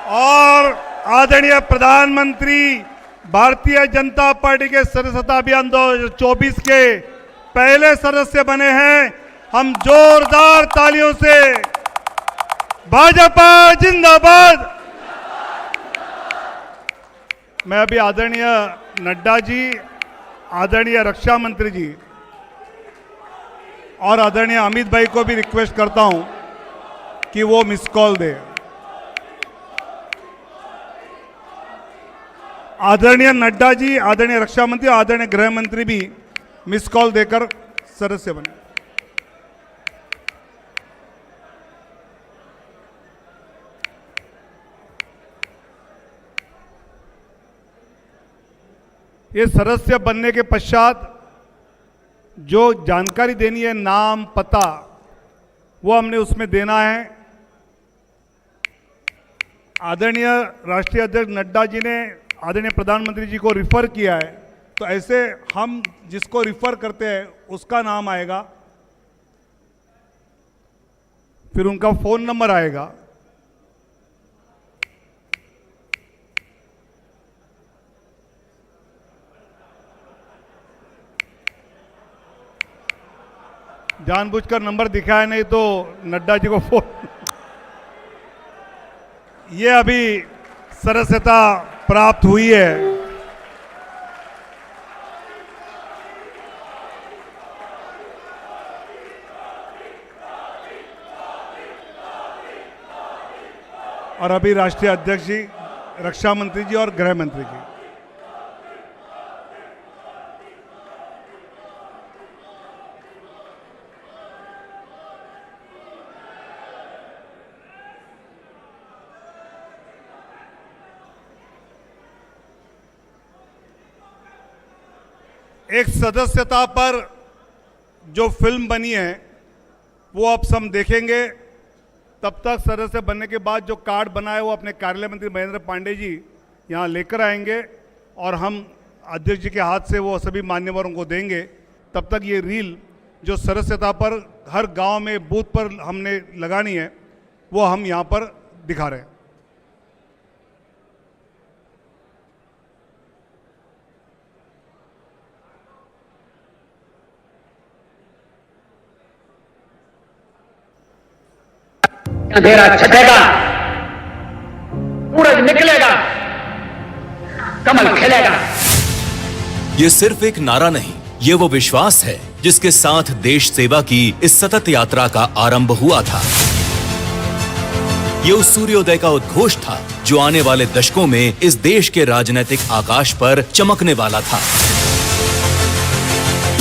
और आदरणीय प्रधानमंत्री भारतीय जनता पार्टी के सदस्यता अभियान 2024 के पहले सदस्य बने हैं। हम जोरदार तालियों से भाजपा जिंदाबाद। मैं अभी आदरणीय नड्डा जी, आदरणीय रक्षा मंत्री जी और आदरणीय अमित भाई को भी रिक्वेस्ट करता हूं कि वो मिस कॉल दे। आदरणीय नड्डा जी, आदरणीय रक्षा मंत्री, आदरणीय गृह मंत्री भी मिस कॉल देकर सदस्य बने। ये सदस्य बनने के पश्चात जो जानकारी देनी है, नाम पता, वो हमने उसमें देना है। आदरणीय राष्ट्रीय अध्यक्ष नड्डा जी ने आदरणीय प्रधानमंत्री जी को रिफर किया है, तो ऐसे हम जिसको रिफर करते हैं उसका नाम आएगा, फिर उनका फोन नंबर आएगा, जानबूझकर नंबर दिखाया नहीं तो नड्डा जी को फोन। ये अभी सदस्यता प्राप्त हुई है। और अभी राष्ट्रीय अध्यक्ष जी, रक्षा मंत्री जी और गृह मंत्री जी। एक सदस्यता पर जो फिल्म बनी है वो अब हम देखेंगे। तब तक सदस्य बनने के बाद जो कार्ड बना है वो अपने कार्यालय मंत्री महेंद्र पांडे जी यहाँ लेकर आएंगे और हम अध्यक्ष जी के हाथ से वो सभी मान्यवरों को देंगे। तब तक ये रील जो सदस्यता पर हर गांव में बूथ पर हमने लगानी है वो हम यहाँ पर दिखा रहे हैं। अंधेरा छटेगा, सूरज निकलेगा, कमल खिलेगा। ये सिर्फ एक नारा नहीं, ये वो विश्वास है जिसके साथ देश सेवा की इस सतत यात्रा का आरंभ हुआ था। ये उस सूर्योदय का उद्घोष था जो आने वाले दशकों में इस देश के राजनीतिक आकाश पर चमकने वाला था।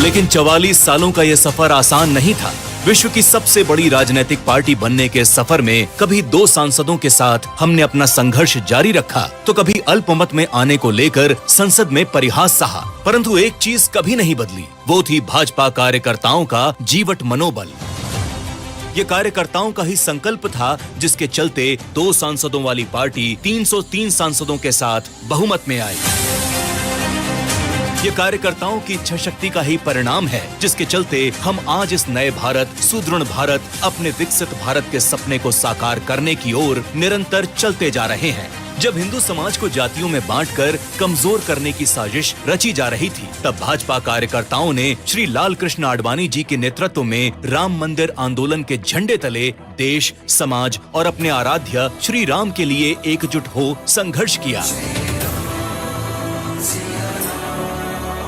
लेकिन 44 सालों का यह सफर आसान नहीं था। विश्व की सबसे बड़ी राजनीतिक पार्टी बनने के सफर में कभी 2 सांसदों के साथ हमने अपना संघर्ष जारी रखा, तो कभी अल्पमत में आने को लेकर संसद में परिहास सहा। परंतु एक चीज कभी नहीं बदली, वो थी भाजपा कार्यकर्ताओं का जीवट मनोबल। ये कार्यकर्ताओं का ही संकल्प था जिसके चलते 2 सांसदों वाली पार्टी 303 सांसदों के साथ बहुमत में आई। ये कार्यकर्ताओं की इच्छा शक्ति का ही परिणाम है जिसके चलते हम आज इस नए भारत, सुदृढ़ भारत, अपने विकसित भारत के सपने को साकार करने की ओर निरंतर चलते जा रहे हैं। जब हिंदू समाज को जातियों में बांटकर कमजोर करने की साजिश रची जा रही थी, तब भाजपा कार्यकर्ताओं ने श्री लाल कृष्ण आडवाणी जी के नेतृत्व में राम मंदिर आंदोलन के झंडे तले देश, समाज और अपने आराध्य श्री राम के लिए एकजुट हो संघर्ष किया।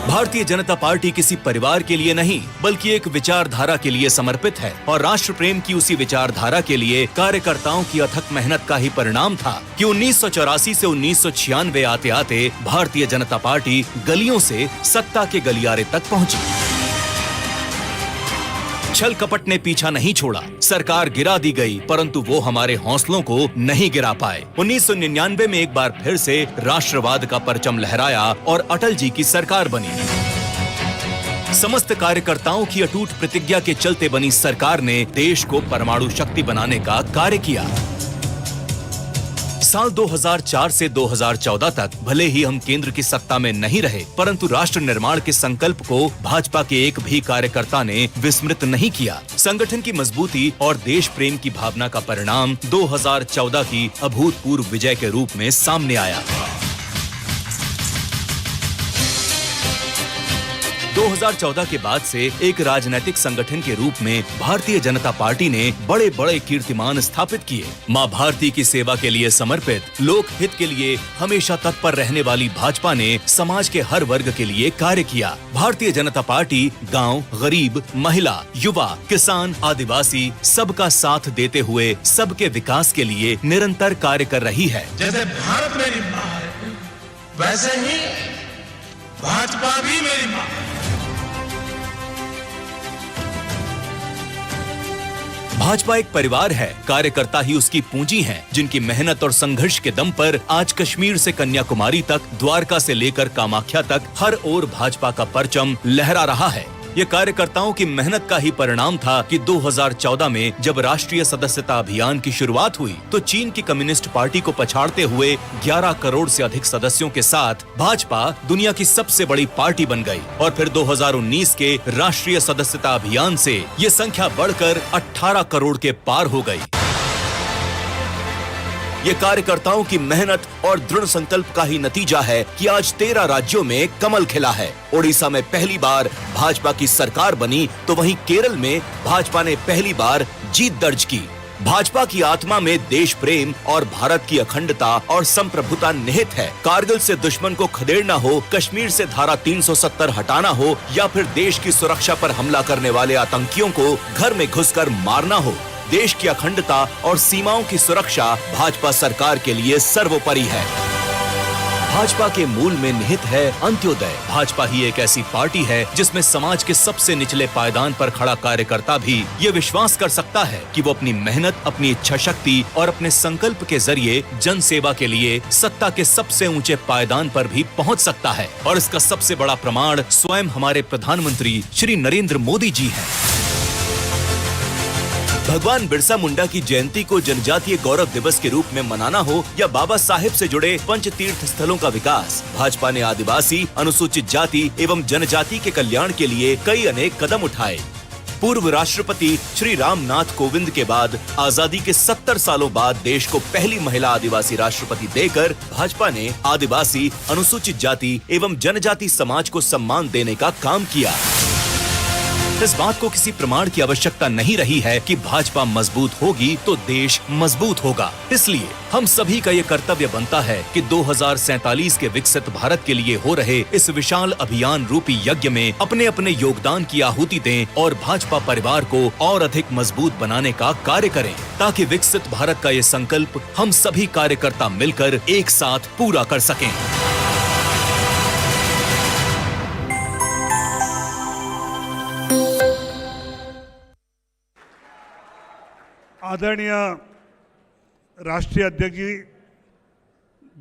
भारतीय जनता पार्टी किसी परिवार के लिए नहीं बल्कि एक विचारधारा के लिए समर्पित है और राष्ट्र प्रेम की उसी विचारधारा के लिए कार्यकर्ताओं की अथक मेहनत का ही परिणाम था कि 1984 से 1996 आते आते भारतीय जनता पार्टी गलियों से सत्ता के गलियारे तक पहुंची। छल कपट ने पीछा नहीं छोड़ा, सरकार गिरा दी गई परंतु वो हमारे हौसलों को नहीं गिरा पाए। 1999 में एक बार फिर से राष्ट्रवाद का परचम लहराया और अटल जी की सरकार बनी। समस्त कार्यकर्ताओं की अटूट प्रतिज्ञा के चलते बनी सरकार ने देश को परमाणु शक्ति बनाने का कार्य किया। साल 2004 से 2014 तक भले ही हम केंद्र की सत्ता में नहीं रहे, परंतु राष्ट्र निर्माण के संकल्प को भाजपा के एक भी कार्यकर्ता ने विस्मृत नहीं किया। संगठन की मजबूती और देश प्रेम की भावना का परिणाम 2014 की अभूतपूर्व विजय के रूप में सामने आया। 2014 के बाद से एक राजनीतिक संगठन के रूप में भारतीय जनता पार्टी ने बड़े बड़े कीर्तिमान स्थापित किए। मां भारती की सेवा के लिए समर्पित, लोक हित के लिए हमेशा तत्पर रहने वाली भाजपा ने समाज के हर वर्ग के लिए कार्य किया। भारतीय जनता पार्टी गांव, गरीब, महिला, युवा, किसान, आदिवासी सबका साथ देते हुए सबके विकास के लिए निरंतर कार्य कर रही है। जैसे भारत मेरी मां है, वैसे ही भाजपा भी मेरी मां है। भाजपा एक परिवार है, कार्यकर्ता ही उसकी पूंजी हैं, जिनकी मेहनत और संघर्ष के दम पर आज कश्मीर से कन्याकुमारी तक, द्वारका से लेकर कामाख्या तक हर ओर भाजपा का परचम लहरा रहा है। ये कार्यकर्ताओं की मेहनत का ही परिणाम था कि 2014 में जब राष्ट्रीय सदस्यता अभियान की शुरुआत हुई तो चीन की कम्युनिस्ट पार्टी को पछाड़ते हुए 11 करोड़ से अधिक सदस्यों के साथ भाजपा दुनिया की सबसे बड़ी पार्टी बन गई और फिर 2019 के राष्ट्रीय सदस्यता अभियान से ये संख्या बढ़कर 18 करोड़ के पार हो गई। ये कार्यकर्ताओं की मेहनत और दृढ़ संकल्प का ही नतीजा है कि आज 13 राज्यों में कमल खिला है। ओडिशा में पहली बार भाजपा की सरकार बनी तो वहीं केरल में भाजपा ने पहली बार जीत दर्ज की। भाजपा की आत्मा में देश प्रेम और भारत की अखंडता और संप्रभुता निहित है। कारगिल से दुश्मन को खदेड़ना हो, कश्मीर से धारा 370 हटाना हो या फिर देश की सुरक्षा पर हमला करने वाले आतंकियों को घर में घुसकर मारना हो, देश की अखंडता और सीमाओं की सुरक्षा भाजपा सरकार के लिए सर्वोपरि है। भाजपा के मूल में निहित है अंत्योदय। भाजपा ही एक ऐसी पार्टी है जिसमें समाज के सबसे निचले पायदान पर खड़ा कार्यकर्ता भी ये विश्वास कर सकता है कि वो अपनी मेहनत, अपनी इच्छा शक्ति और अपने संकल्प के जरिए जन सेवा के लिए सत्ता के सबसे ऊंचे पायदान पर भी पहुंच सकता है। और इसका सबसे बड़ा प्रमाण स्वयं हमारे प्रधानमंत्री श्री नरेंद्र मोदी जी हैं। भगवान बिरसा मुंडा की जयंती को जनजातीय गौरव दिवस के रूप में मनाना हो या बाबा साहेब से जुड़े पंच तीर्थ स्थलों का विकास, भाजपा ने आदिवासी, अनुसूचित जाति एवं जनजाति के कल्याण के लिए कई अनेक कदम उठाए। पूर्व राष्ट्रपति श्री रामनाथ कोविंद के बाद आजादी के 70 सालों बाद देश को पहली महिला आदिवासी राष्ट्रपति देकर भाजपा ने आदिवासी, अनुसूचित जाति एवं जनजाति समाज को सम्मान देने का काम किया। इस बात को किसी प्रमाण की आवश्यकता नहीं रही है कि भाजपा मजबूत होगी तो देश मजबूत होगा। इसलिए हम सभी का ये कर्तव्य बनता है कि 2047 के विकसित भारत के लिए हो रहे इस विशाल अभियान रूपी यज्ञ में अपने अपने योगदान की आहुति दें और भाजपा परिवार को और अधिक मजबूत बनाने का कार्य करें, ताकि विकसित भारत का ये संकल्प हम सभी कार्यकर्ता मिलकर एक साथ पूरा कर सकें। आदरणीय राष्ट्रीय अध्यक्ष जी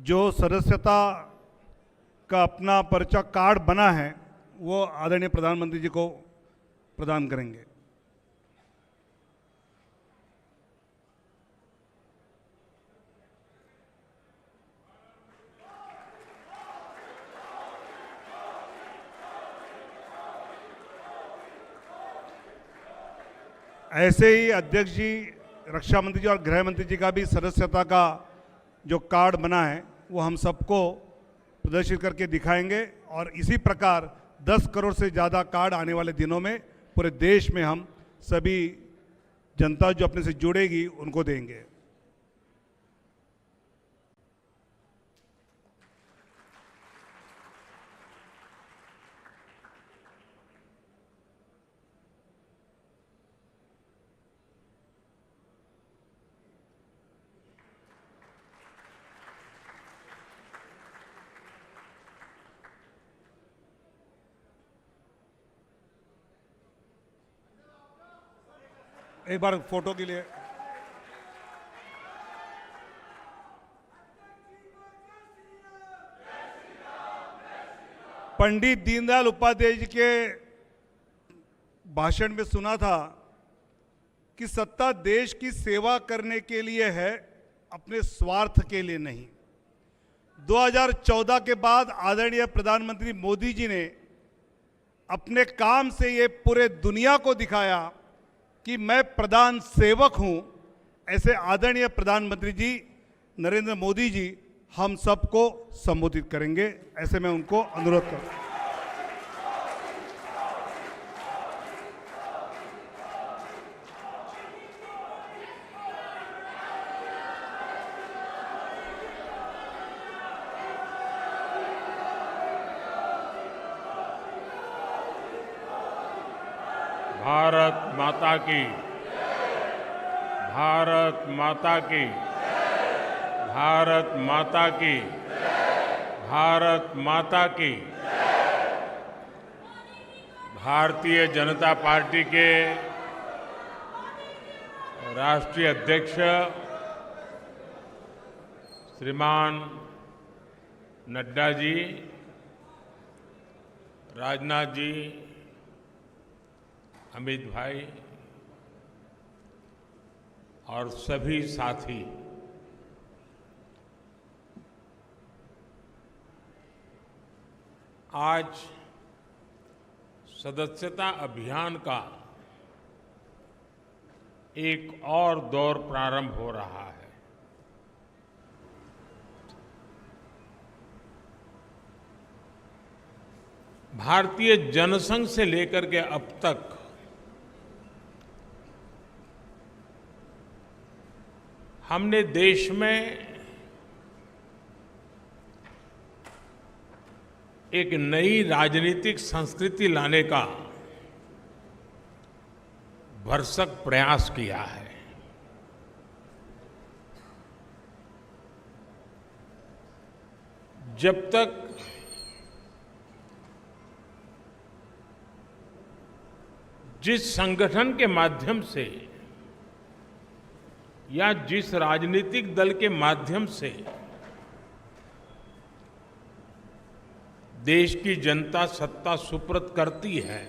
जो सदस्यता का अपना पर्चा कार्ड बना है वो आदरणीय प्रधानमंत्री जी को प्रदान करेंगे। ऐसे ही अध्यक्ष जी, रक्षा मंत्री जी और गृह मंत्री जी का भी सदस्यता का जो कार्ड बना है वो हम सबको प्रदर्शित करके दिखाएंगे और इसी प्रकार 10 करोड़ से ज़्यादा कार्ड आने वाले दिनों में पूरे देश में हम सभी जनता जो अपने से जुड़ेगी उनको देंगे। एक बार फोटो के लिए पंडित दीनदयाल उपाध्याय जी के भाषण में सुना था कि सत्ता देश की सेवा करने के लिए है, अपने स्वार्थ के लिए नहीं। 2014 के बाद आदरणीय प्रधानमंत्री मोदी जी ने अपने काम से ये पूरे दुनिया को दिखाया कि मैं प्रधान सेवक हूं। ऐसे आदरणीय प्रधानमंत्री जी नरेंद्र मोदी जी हम सबको संबोधित करेंगे। ऐसे मैं उनको अनुरोध करूं। भारत माता की, भारत माता की, भारत माता की, भारत माता की। भारतीय जनता पार्टी के राष्ट्रीय अध्यक्ष श्रीमान नड्डा जी, राजनाथ जी, अमित भाई और सभी साथी, आज सदस्यता अभियान का एक और दौर प्रारंभ हो रहा है। भारतीय जनसंघ से लेकर के अब तक हमने देश में एक नई राजनीतिक संस्कृति लाने का भरसक प्रयास किया है। जब तक जिस संगठन के माध्यम से या जिस राजनीतिक दल के माध्यम से देश की जनता सत्ता सुप्रत करती है,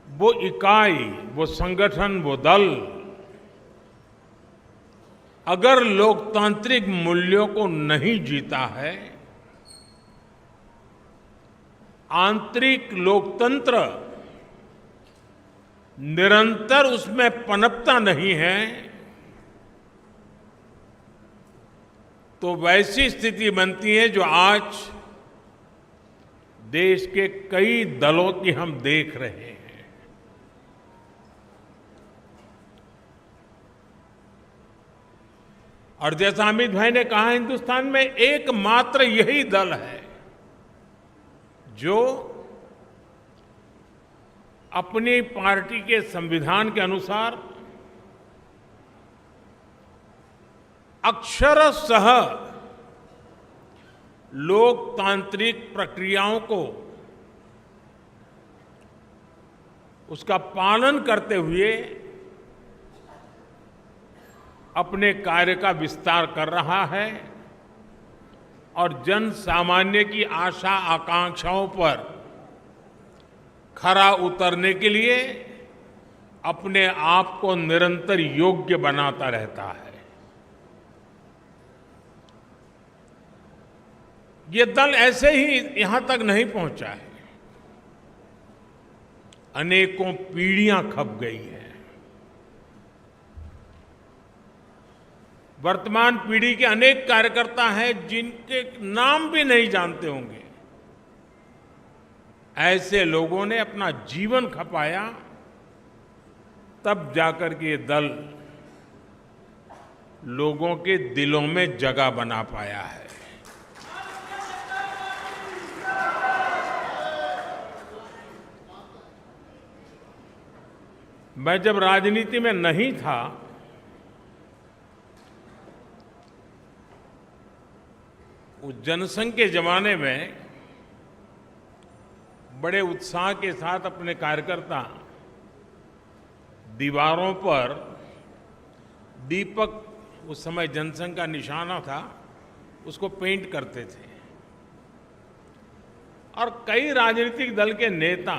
वो इकाई, वो संगठन, वो दल अगर लोकतांत्रिक मूल्यों को नहीं जीता है, आंतरिक लोकतंत्र निरंतर उसमें पनपता नहीं है, तो वैसी स्थिति बनती है जो आज देश के कई दलों की हम देख रहे हैं। और जैसा अमित भाई ने कहा, हिंदुस्तान में एकमात्र यही दल है जो अपनी पार्टी के संविधान के अनुसार अक्षरशः लोकतांत्रिक प्रक्रियाओं को उसका पालन करते हुए अपने कार्य का विस्तार कर रहा है और जन सामान्य की आशा आकांक्षाओं पर खरा उतरने के लिए अपने आप को निरंतर योग्य बनाता रहता है। ये दल ऐसे ही यहां तक नहीं पहुंचा है, अनेकों पीढ़ियां खप गई हैं। वर्तमान पीढ़ी के अनेक कार्यकर्ता हैं जिनके नाम भी नहीं जानते होंगे। ऐसे लोगों ने अपना जीवन खपाया, तब जाकर के ये दल लोगों के दिलों में जगह बना पाया है। मैं जब राजनीति में नहीं था, उस जनसंघ के जमाने में बड़े उत्साह के साथ अपने कार्यकर्ता दीवारों पर दीपक, उस समय जनसंघ का निशाना था, उसको पेंट करते थे। और कई राजनीतिक दल के नेता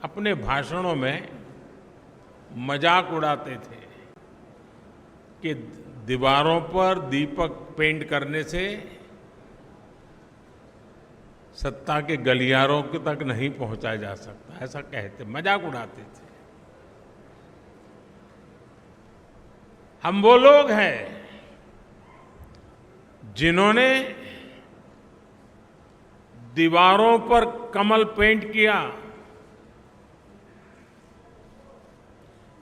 अपने भाषणों में मजाक उड़ाते थे कि दीवारों पर दीपक पेंट करने से सत्ता के गलियारों तक नहीं पहुंचा जा सकता, ऐसा कहते, मजाक उड़ाते थे। हम वो लोग हैं जिन्होंने दीवारों पर कमल पेंट किया,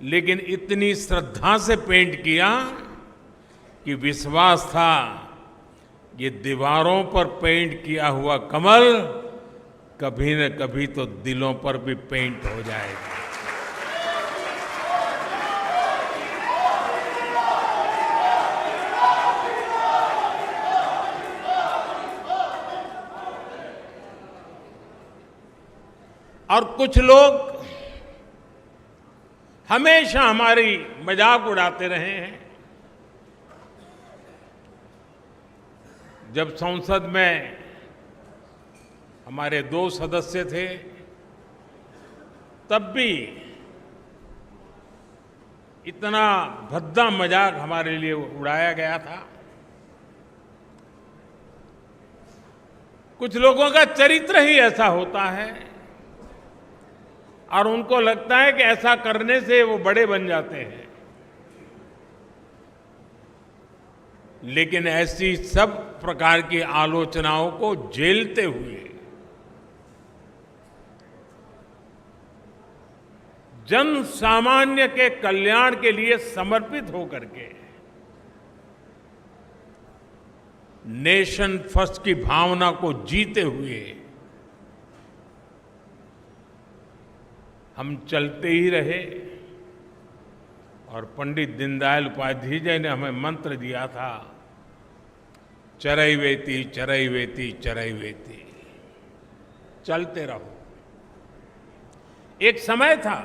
लेकिन इतनी श्रद्धा से पेंट किया कि विश्वास था ये दीवारों पर पेंट किया हुआ कमल कभी न कभी तो दिलों पर भी पेंट हो जाएगा। और कुछ लोग हमेशा हमारी मजाक उड़ाते रहे हैं। जब संसद में हमारे 2 सदस्य थे, तब भी इतना भद्दा मजाक हमारे लिए उड़ाया गया था। कुछ लोगों का चरित्र ही ऐसा होता है और उनको लगता है कि ऐसा करने से वो बड़े बन जाते हैं। लेकिन ऐसी सब प्रकार की आलोचनाओं को झेलते हुए जन सामान्य के कल्याण के लिए समर्पित होकर के नेशन फर्स्ट की भावना को जीते हुए हम चलते ही रहे। और पंडित दीनदयाल उपाध्याय जी ने हमें मंत्र दिया था, चरैवेति चरैवेति चरैवेति, चलते रहो। एक समय था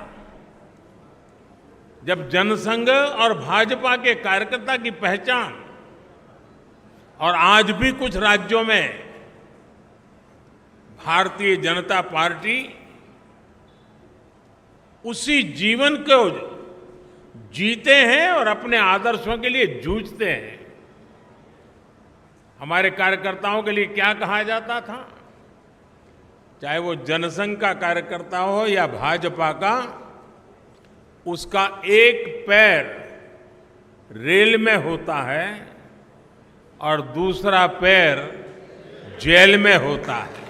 जब जनसंघ और भाजपा के कार्यकर्ता की पहचान, और आज भी कुछ राज्यों में भारतीय जनता पार्टी उसी जीवन को जीते हैं और अपने आदर्शों के लिए जूझते हैं। हमारे कार्यकर्ताओं के लिए क्या कहा जाता था, चाहे वो जनसंघ का कार्यकर्ता हो या भाजपा का, उसका एक पैर रेल में होता है और दूसरा पैर जेल में होता है।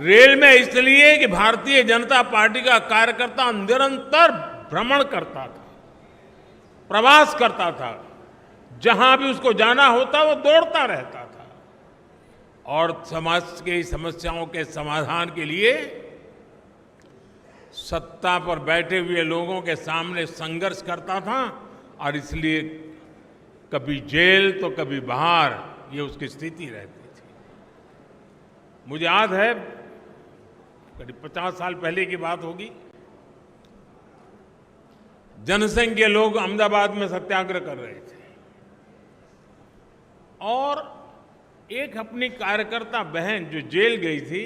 रेल में इसलिए कि भारतीय जनता पार्टी का कार्यकर्ता निरंतर भ्रमण करता था, प्रवास करता था, जहां भी उसको जाना होता वो दौड़ता रहता था और समाज की समस्याओं के समाधान के लिए सत्ता पर बैठे हुए लोगों के सामने संघर्ष करता था। और इसलिए कभी जेल तो कभी बाहर, ये उसकी स्थिति रहती थी। मुझे याद है करीब 50 साल पहले की बात होगी, जनसंघ के लोग अहमदाबाद में सत्याग्रह कर रहे थे और एक अपनी कार्यकर्ता बहन जो जेल गई थी,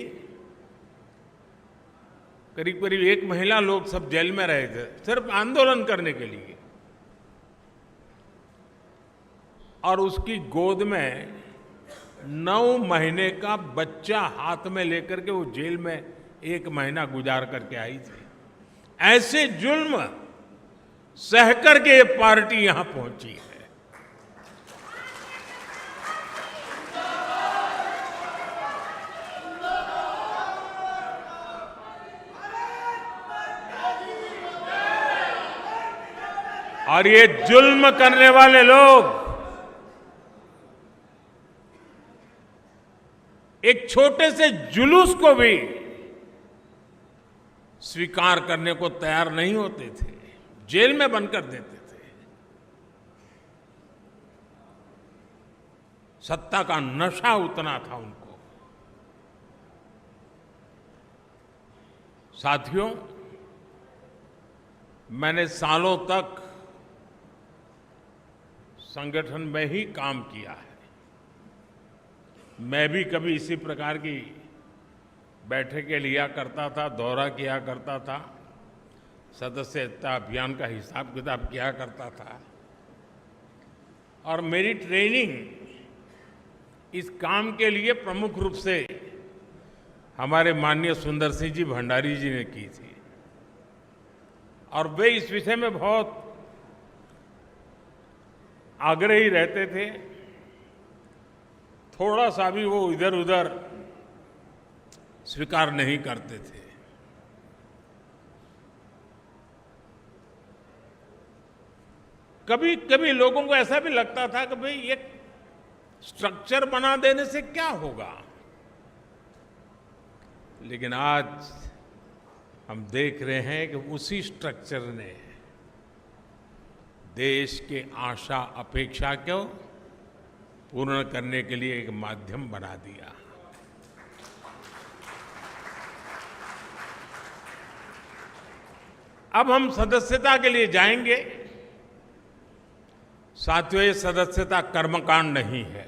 करीब करीब 1 महीना लोग सब जेल में रहे थे सिर्फ आंदोलन करने के लिए, और उसकी गोद में 9 महीने का बच्चा हाथ में लेकर के वो जेल में 1 महीना गुजार करके आई थी। ऐसे जुल्म सहकर के ये पार्टी यहां पहुंची है। और ये जुल्म करने वाले लोग एक छोटे से जुलूस को भी स्वीकार करने को तैयार नहीं होते थे, जेल में बंद कर देते थे। सत्ता का नशा उतना था उनको। साथियों, मैंने सालों तक संगठन में ही काम किया है। मैं भी कभी इसी प्रकार की बैठकें लिया करता था, दौरा किया करता था, सदस्यता अभियान का हिसाब किताब किया करता था। और मेरी ट्रेनिंग इस काम के लिए प्रमुख रूप से हमारे माननीय सुंदर सिंह जी भंडारी जी ने की थी और वे इस विषय में बहुत आग्रही रहते थे। थोड़ा सा भी वो इधर उधर स्वीकार नहीं करते थे। कभी कभी लोगों को ऐसा भी लगता था कि भाई ये स्ट्रक्चर बना देने से क्या होगा? लेकिन आज हम देख रहे हैं कि उसी स्ट्रक्चर ने देश के आशा अपेक्षा को पूर्ण करने के लिए एक माध्यम बना दिया। अब हम सदस्यता के लिए जाएंगे। साथियों, ये सदस्यता कर्मकांड नहीं है।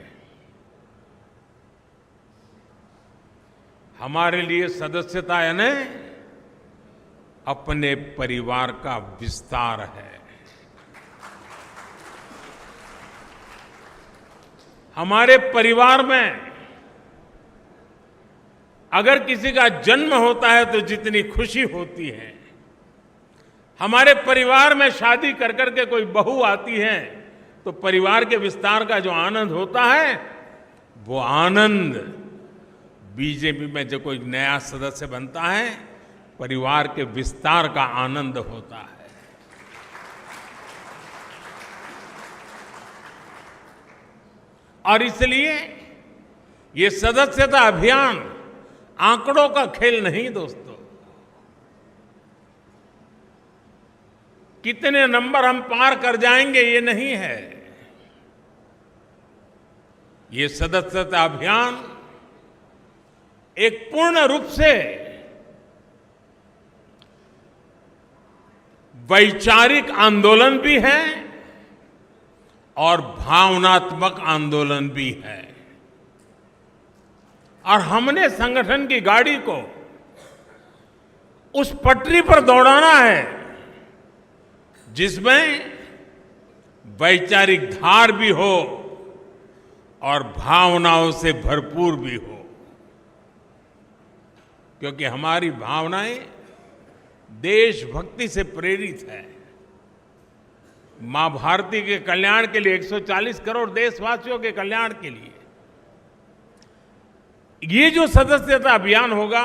हमारे लिए सदस्यता यानी अपने परिवार का विस्तार है। हमारे परिवार में अगर किसी का जन्म होता है तो जितनी खुशी होती है, हमारे परिवार में शादी कर करके कोई बहू आती है तो परिवार के विस्तार का जो आनंद होता है, वो आनंद बीजेपी में जो कोई नया सदस्य बनता है, परिवार के विस्तार का आनंद होता है। और इसलिए ये सदस्यता अभियान आंकड़ों का खेल नहीं दोस्तों। कितने नंबर हम पार कर जाएंगे ये नहीं है। ये सदस्यता अभियान एक पूर्ण रूप से वैचारिक आंदोलन भी है और भावनात्मक आंदोलन भी है। और हमने संगठन की गाड़ी को उस पटरी पर दौड़ाना है जिसमें वैचारिक धार भी हो और भावनाओं से भरपूर भी हो, क्योंकि हमारी भावनाएं देशभक्ति से प्रेरित है। मां भारती के कल्याण के लिए, 140 करोड़ देशवासियों के कल्याण के लिए ये जो सदस्यता अभियान होगा,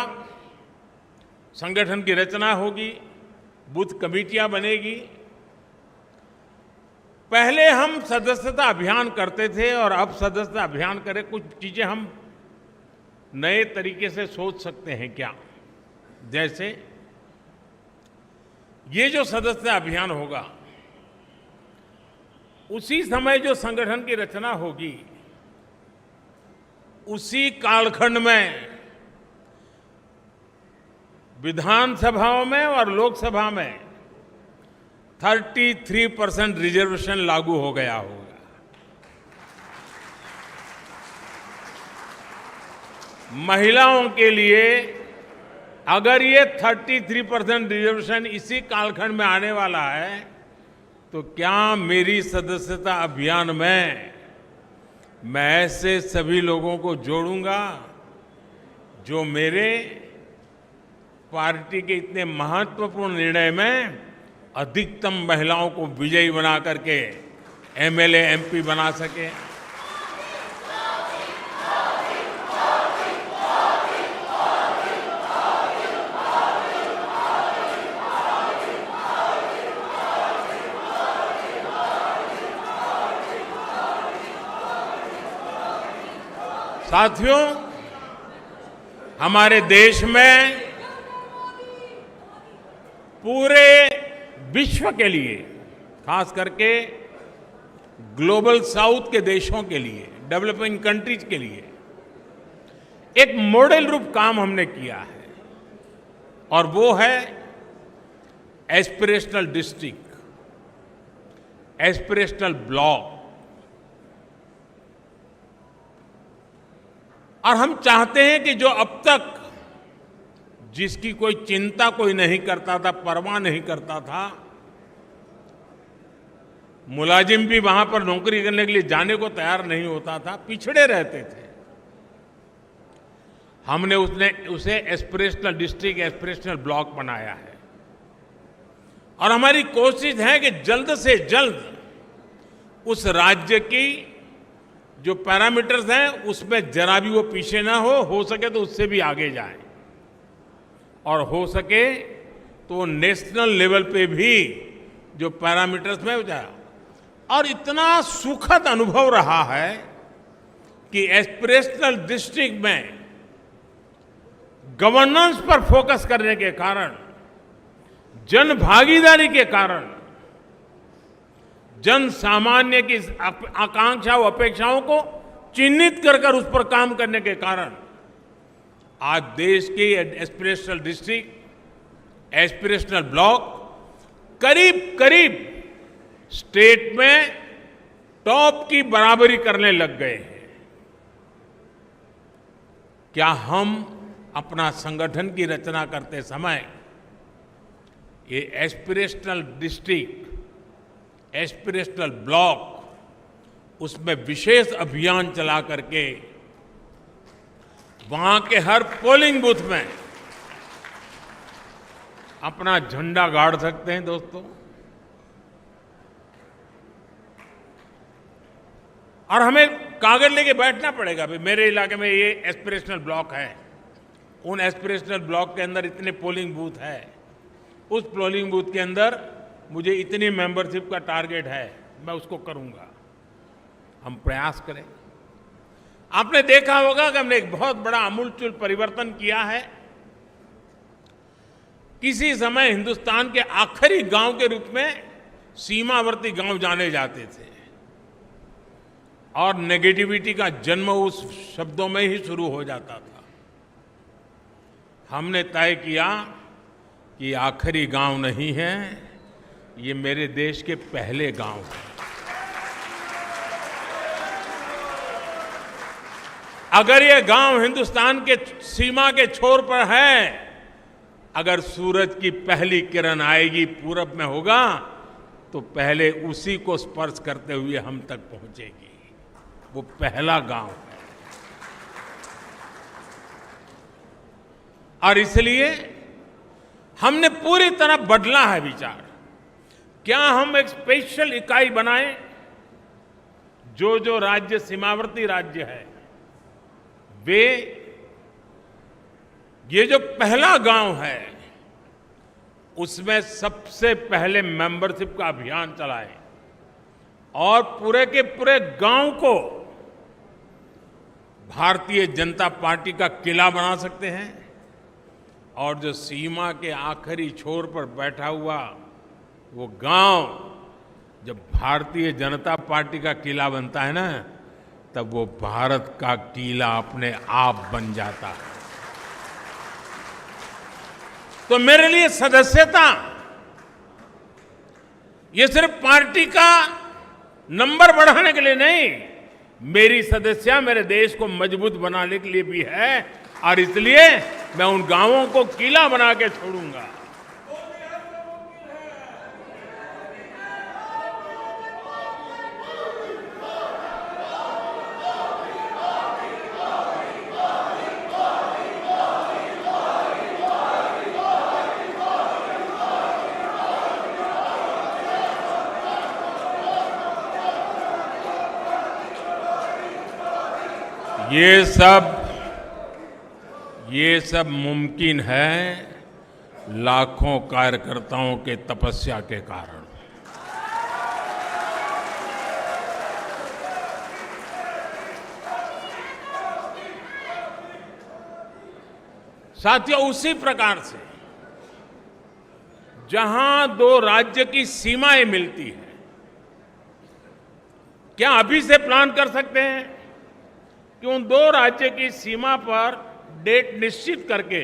संगठन की रचना होगी, बूथ कमेटियां बनेगी। पहले हम सदस्यता अभियान करते थे और अब सदस्यता अभियान करें, कुछ चीजें हम नए तरीके से सोच सकते हैं क्या? जैसे ये जो सदस्यता अभियान होगा, उसी समय जो संगठन की रचना होगी, उसी कालखंड में विधानसभाओं में और लोकसभा में 33% रिजर्वेशन लागू हो गया होगा। महिलाओं के लिए अगर ये 33% रिजर्वेशन इसी कालखंड में आने वाला है, तो क्या मेरी सदस्यता अभियान में मैं ऐसे सभी लोगों को जोड़ूंगा जो मेरे पार्टी के इतने महत्वपूर्ण निर्णय में अधिकतम महिलाओं को विजयी बना करके एमएलए एमपी बना सके। साथियों, हमारे देश में पूरे विश्व के लिए, खास करके ग्लोबल साउथ के देशों के लिए, डेवलपिंग कंट्रीज के लिए एक मॉडल रूप काम हमने किया है, और वो है एस्पिरेशनल डिस्ट्रिक्ट, एस्पिरेशनल ब्लॉक। और हम चाहते हैं कि जो अब तक जिसकी कोई चिंता कोई नहीं करता था, परवाह नहीं करता था, मुलाजिम भी वहां पर नौकरी करने के लिए जाने को तैयार नहीं होता था, पिछड़े रहते थे, हमने उसे एस्पिरेशनल डिस्ट्रिक्ट, एस्पिरेशनल ब्लॉक बनाया है। और हमारी कोशिश है कि जल्द से जल्द उस राज्य की जो पैरामीटर्स हैं उसमें जरा भी वो पीछे ना हो सके तो उससे भी आगे जाए, और हो सके तो नेशनल लेवल पे भी जो पैरामीटर्स में हो जाए। और इतना सुखद अनुभव रहा है कि एस्पिरेशनल डिस्ट्रिक्ट में गवर्नेंस पर फोकस करने के कारण, जन भागीदारी के कारण, जन सामान्य की आकांक्षा व अपेक्षाओं को चिन्हित कर उस पर काम करने के कारण आज देश के एस्पिरेशनल डिस्ट्रिक्ट, एस्पिरेशनल ब्लॉक करीब करीब स्टेट में टॉप की बराबरी करने लग गए हैं। क्या हम अपना संगठन की रचना करते समय ये एस्पिरेशनल डिस्ट्रिक्ट, एस्पिरेशनल ब्लॉक, उसमें विशेष अभियान चला करके वहां के हर पोलिंग बूथ में अपना झंडा गाड़ सकते हैं दोस्तों? और हमें कागज लेके बैठना पड़ेगा, भाई मेरे इलाके में ये एस्पिरेशनल ब्लॉक है, उन एस्पिरेशनल ब्लॉक के अंदर इतने पोलिंग बूथ है, उस पोलिंग बूथ के अंदर मुझे इतनी मेंबरशिप का टारगेट है, मैं उसको करूंगा। हम प्रयास करें। आपने देखा होगा कि हमने एक बहुत बड़ा आमूलचूल परिवर्तन किया है। किसी समय हिंदुस्तान के आखिरी गांव के रूप में सीमावर्ती गांव जाने जाते थे और नेगेटिविटी का जन्म उस शब्दों में ही शुरू हो जाता था। हमने तय किया कि आखिरी गांव नहीं है, ये मेरे देश के पहले गांव हैं। अगर ये गांव हिंदुस्तान के सीमा के छोर पर है, अगर सूरज की पहली किरण आएगी पूरब में होगा तो पहले उसी को स्पर्श करते हुए हम तक पहुंचेगी। वो पहला गांव है। और इसलिए हमने पूरी तरह बदला है विचार। क्या हम एक स्पेशल इकाई बनाएं? जो राज्य सीमावर्ती राज्य है, वे ये जो पहला गांव है उसमें सबसे पहले मेंबरशिप का अभियान चलाएं और पूरे के पूरे गांव को भारतीय जनता पार्टी का किला बना सकते हैं। और जो सीमा के आखिरी छोर पर बैठा हुआ वो गांव जब भारतीय जनता पार्टी का किला बनता है ना, तब वो भारत का किला अपने आप बन जाता है। तो मेरे लिए सदस्यता ये सिर्फ पार्टी का नंबर बढ़ाने के लिए नहीं, मेरी सदस्यता मेरे देश को मजबूत बनाने के लिए भी है। और इसलिए मैं उन गांवों को किला बना के छोड़ूंगा। ये सब मुमकिन है लाखों कार्यकर्ताओं के तपस्या के कारण। साथियों, उसी प्रकार से जहां दो राज्य की सीमाएं मिलती हैं, क्या अभी से प्लान कर सकते हैं कि उन दो राज्य की सीमा पर डेट निश्चित करके,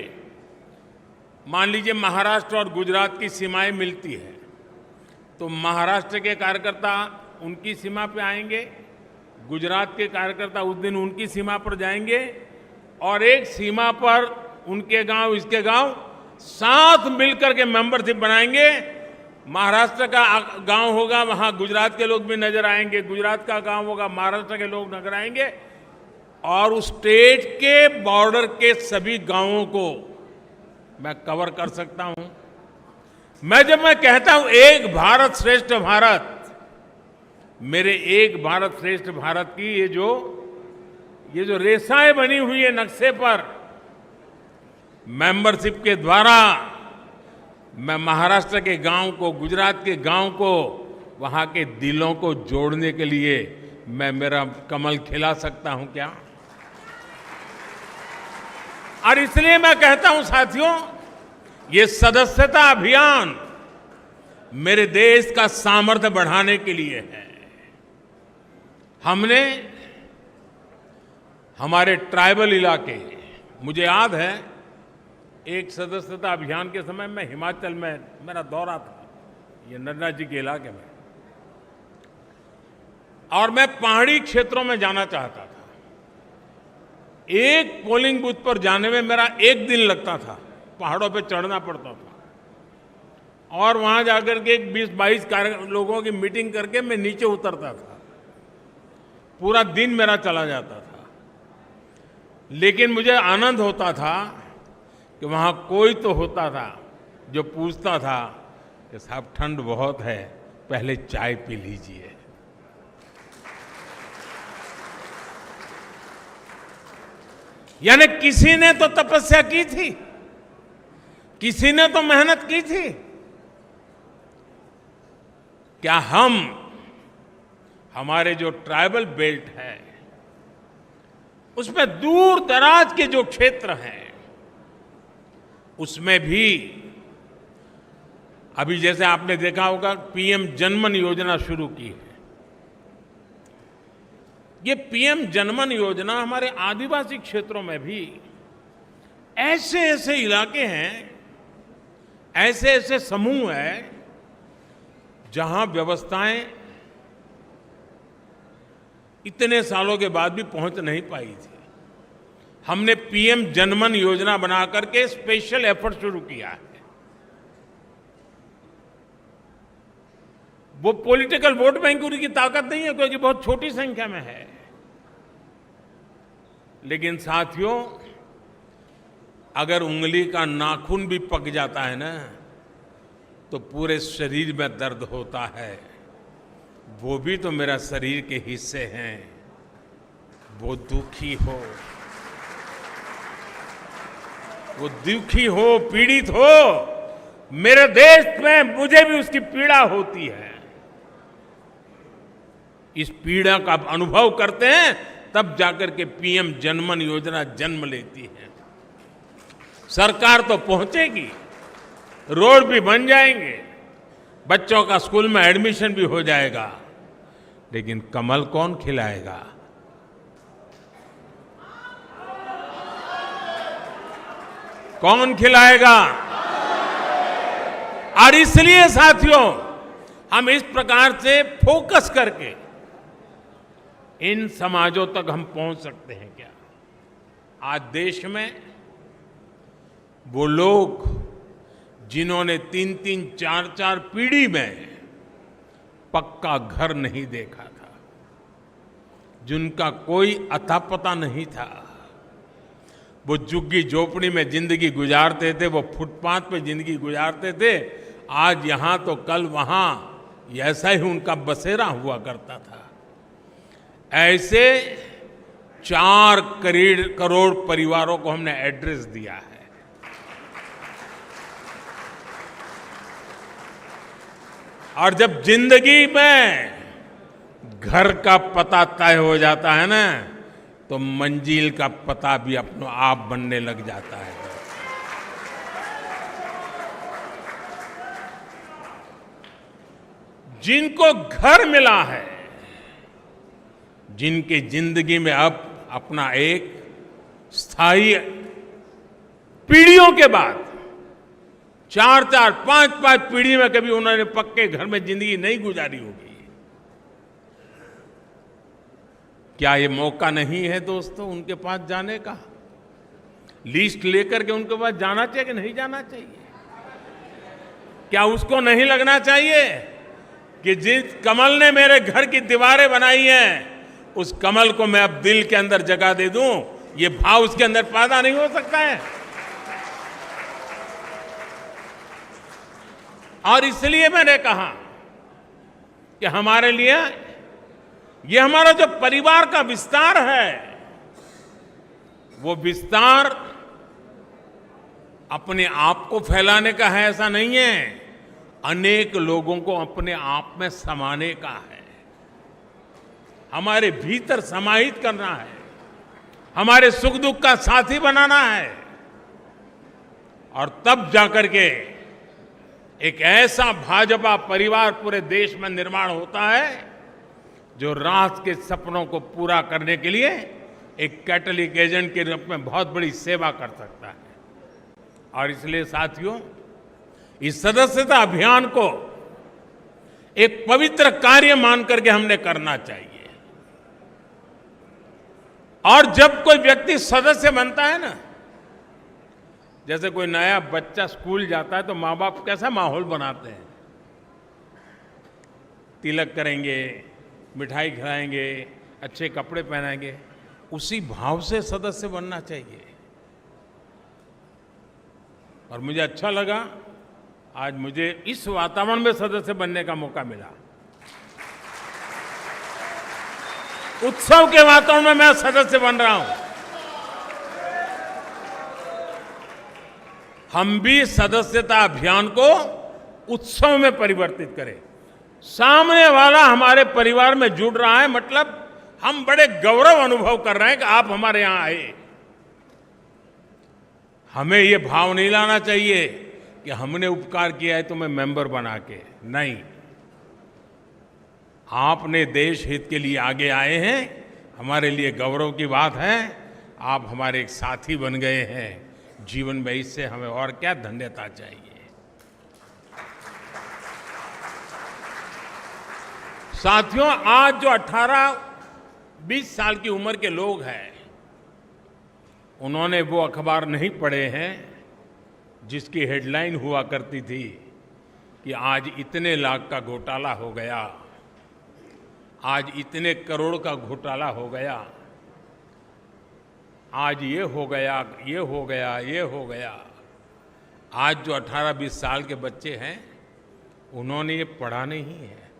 मान लीजिए महाराष्ट्र और गुजरात की सीमाएं मिलती है, तो महाराष्ट्र के कार्यकर्ता उनकी सीमा पे आएंगे, गुजरात के कार्यकर्ता उस दिन उनकी सीमा पर जाएंगे और एक सीमा पर उनके गांव इसके गांव साथ मिलकर के मेंबरशिप बनाएंगे। महाराष्ट्र का गांव होगा, वहां गुजरात के लोग भी नजर आएंगे, गुजरात का गांव होगा, महाराष्ट्र के लोग नजर आएंगे और उस स्टेट के बॉर्डर के सभी गांवों को मैं कवर कर सकता हूं। जब मैं कहता हूं एक भारत श्रेष्ठ भारत, मेरे एक भारत श्रेष्ठ भारत की ये जो रेखाएं बनी हुई है नक्शे पर, मेंबरशिप के द्वारा मैं महाराष्ट्र के गांव को, गुजरात के गांव को, वहां के दिलों को जोड़ने के लिए मैं मेरा कमल खिला सकता हूं क्या? और इसलिए मैं कहता हूं साथियों, ये सदस्यता अभियान मेरे देश का सामर्थ्य बढ़ाने के लिए है। हमने हमारे ट्राइबल इलाके, मुझे याद है एक सदस्यता अभियान के समय में हिमाचल में मेरा दौरा था, ये नड्डा जी के इलाके में, और मैं पहाड़ी क्षेत्रों में जाना चाहता था। एक पोलिंग बूथ पर जाने में मेरा 1 दिन लगता था, पहाड़ों पे चढ़ना पड़ता था, और वहां जाकर के 20-22 लोगों की मीटिंग करके मैं नीचे उतरता था। पूरा दिन मेरा चला जाता था, लेकिन मुझे आनंद होता था कि वहां कोई तो होता था जो पूछता था कि साहब ठंड बहुत है, पहले चाय पी लीजिए। यानी किसी ने तो तपस्या की थी, किसी ने तो मेहनत की थी। क्या हम, हमारे जो ट्राइबल बेल्ट है उसमें दूर दराज के जो क्षेत्र हैं उसमें भी अभी जैसे आपने देखा होगा पीएम जनमन योजना शुरू की है। ये पीएम जनमन योजना हमारे आदिवासी क्षेत्रों में भी ऐसे ऐसे इलाके हैं, ऐसे ऐसे समूह हैं जहां व्यवस्थाएं इतने सालों के बाद भी पहुंच नहीं पाई थी। हमने पीएम जनमन योजना बना करके स्पेशल एफर्ट शुरू किया है। वो पॉलिटिकल वोट बैंक की ताकत नहीं है, क्योंकि बहुत छोटी संख्या में है, लेकिन साथियों अगर उंगली का नाखून भी पक जाता है ना तो पूरे शरीर में दर्द होता है। वो भी तो मेरा शरीर के हिस्से हैं। वो दुखी हो, वो दुखी हो, पीड़ित हो, मेरे देश में मुझे भी उसकी पीड़ा होती है। इस पीड़ा का अनुभव करते हैं तब जाकर के पीएम जनमन योजना जन्म लेती है। सरकार तो पहुंचेगी, रोड भी बन जाएंगे, बच्चों का स्कूल में एडमिशन भी हो जाएगा, लेकिन कमल कौन खिलाएगा? कौन खिलाएगा? और इसलिए साथियों हम इस प्रकार से फोकस करके इन समाजों तक हम पहुंच सकते हैं क्या? आज देश में वो लोग जिन्होंने 3-3, 4-4 पीढ़ी में पक्का घर नहीं देखा था, जिनका कोई अता पता नहीं था, वो झुग्गी झोपड़ी में जिंदगी गुजारते थे, वो फुटपाथ पे जिंदगी गुजारते थे, आज यहां तो कल वहां, ऐसा ही उनका बसेरा हुआ करता था। ऐसे 4 करोड़ परिवारों को हमने एड्रेस दिया है। और जब जिंदगी में घर का पता तय हो जाता है ना, तो मंजिल का पता भी अपने आप बनने लग जाता है। जिनको घर मिला है, जिनकी जिंदगी में अब अपना एक स्थायी, पीढ़ियों के बाद 4-4, 5-5 पीढ़ी में कभी उन्होंने पक्के घर में जिंदगी नहीं गुजारी होगी। क्या ये मौका नहीं है दोस्तों उनके पास जाने का? लिस्ट लेकर के उनके पास जाना चाहिए कि नहीं जाना चाहिए? क्या उसको नहीं लगना चाहिए कि जिस कमल ने मेरे घर की दीवारें बनाई हैं, उस कमल को मैं अब दिल के अंदर जगह दे दूं? ये भाव उसके अंदर पैदा नहीं हो सकता है? और इसलिए मैंने कहा कि हमारे लिए ये हमारा जो परिवार का विस्तार है, वो विस्तार अपने आप को फैलाने का है ऐसा नहीं है, अनेक लोगों को अपने आप में समाने का है। हमारे भीतर समाहित करना है, हमारे सुख दुख का साथी बनाना है, और तब जाकर के एक ऐसा भाजपा परिवार पूरे देश में निर्माण होता है जो राष्ट्र के सपनों को पूरा करने के लिए एक कैटलिक एजेंट के रूप में बहुत बड़ी सेवा कर सकता है। और इसलिए साथियों, इस सदस्यता अभियान को एक पवित्र कार्य मान करके हमने करना चाहिए। और जब कोई व्यक्ति सदस्य बनता है ना, जैसे कोई नया बच्चा स्कूल जाता है तो माँ बाप कैसा माहौल बनाते हैं, तिलक करेंगे, मिठाई खिलाएंगे, अच्छे कपड़े पहनाएंगे, उसी भाव से सदस्य बनना चाहिए। और मुझे अच्छा लगा आज मुझे इस वातावरण में सदस्य बनने का मौका मिला। उत्सव के वातावरण में मैं सदस्य बन रहा हूं। हम भी सदस्यता अभियान को उत्सव में परिवर्तित करें। सामने वाला हमारे परिवार में जुड़ रहा है, मतलब हम बड़े गौरव अनुभव कर रहे हैं कि आप हमारे यहां आए। हमें ये भाव नहीं लाना चाहिए कि हमने उपकार किया है तुम्हें मेंबर बना के, नहीं। आपने देश हित के लिए आगे आए हैं, हमारे लिए गौरव की बात है। आप हमारे एक साथी बन गए हैं जीवन में, इससे हमें और क्या धन्यता चाहिए। साथियों, आज जो 18-20 साल की उम्र के लोग हैं, उन्होंने वो अखबार नहीं पढ़े हैं जिसकी हेडलाइन हुआ करती थी कि आज इतने लाख का घोटाला हो गया, आज इतने करोड़ का घोटाला हो गया, आज ये हो गया, ये हो गया, ये हो गया। आज जो 18-20 साल के बच्चे हैं, उन्होंने ये पढ़ा नहीं है,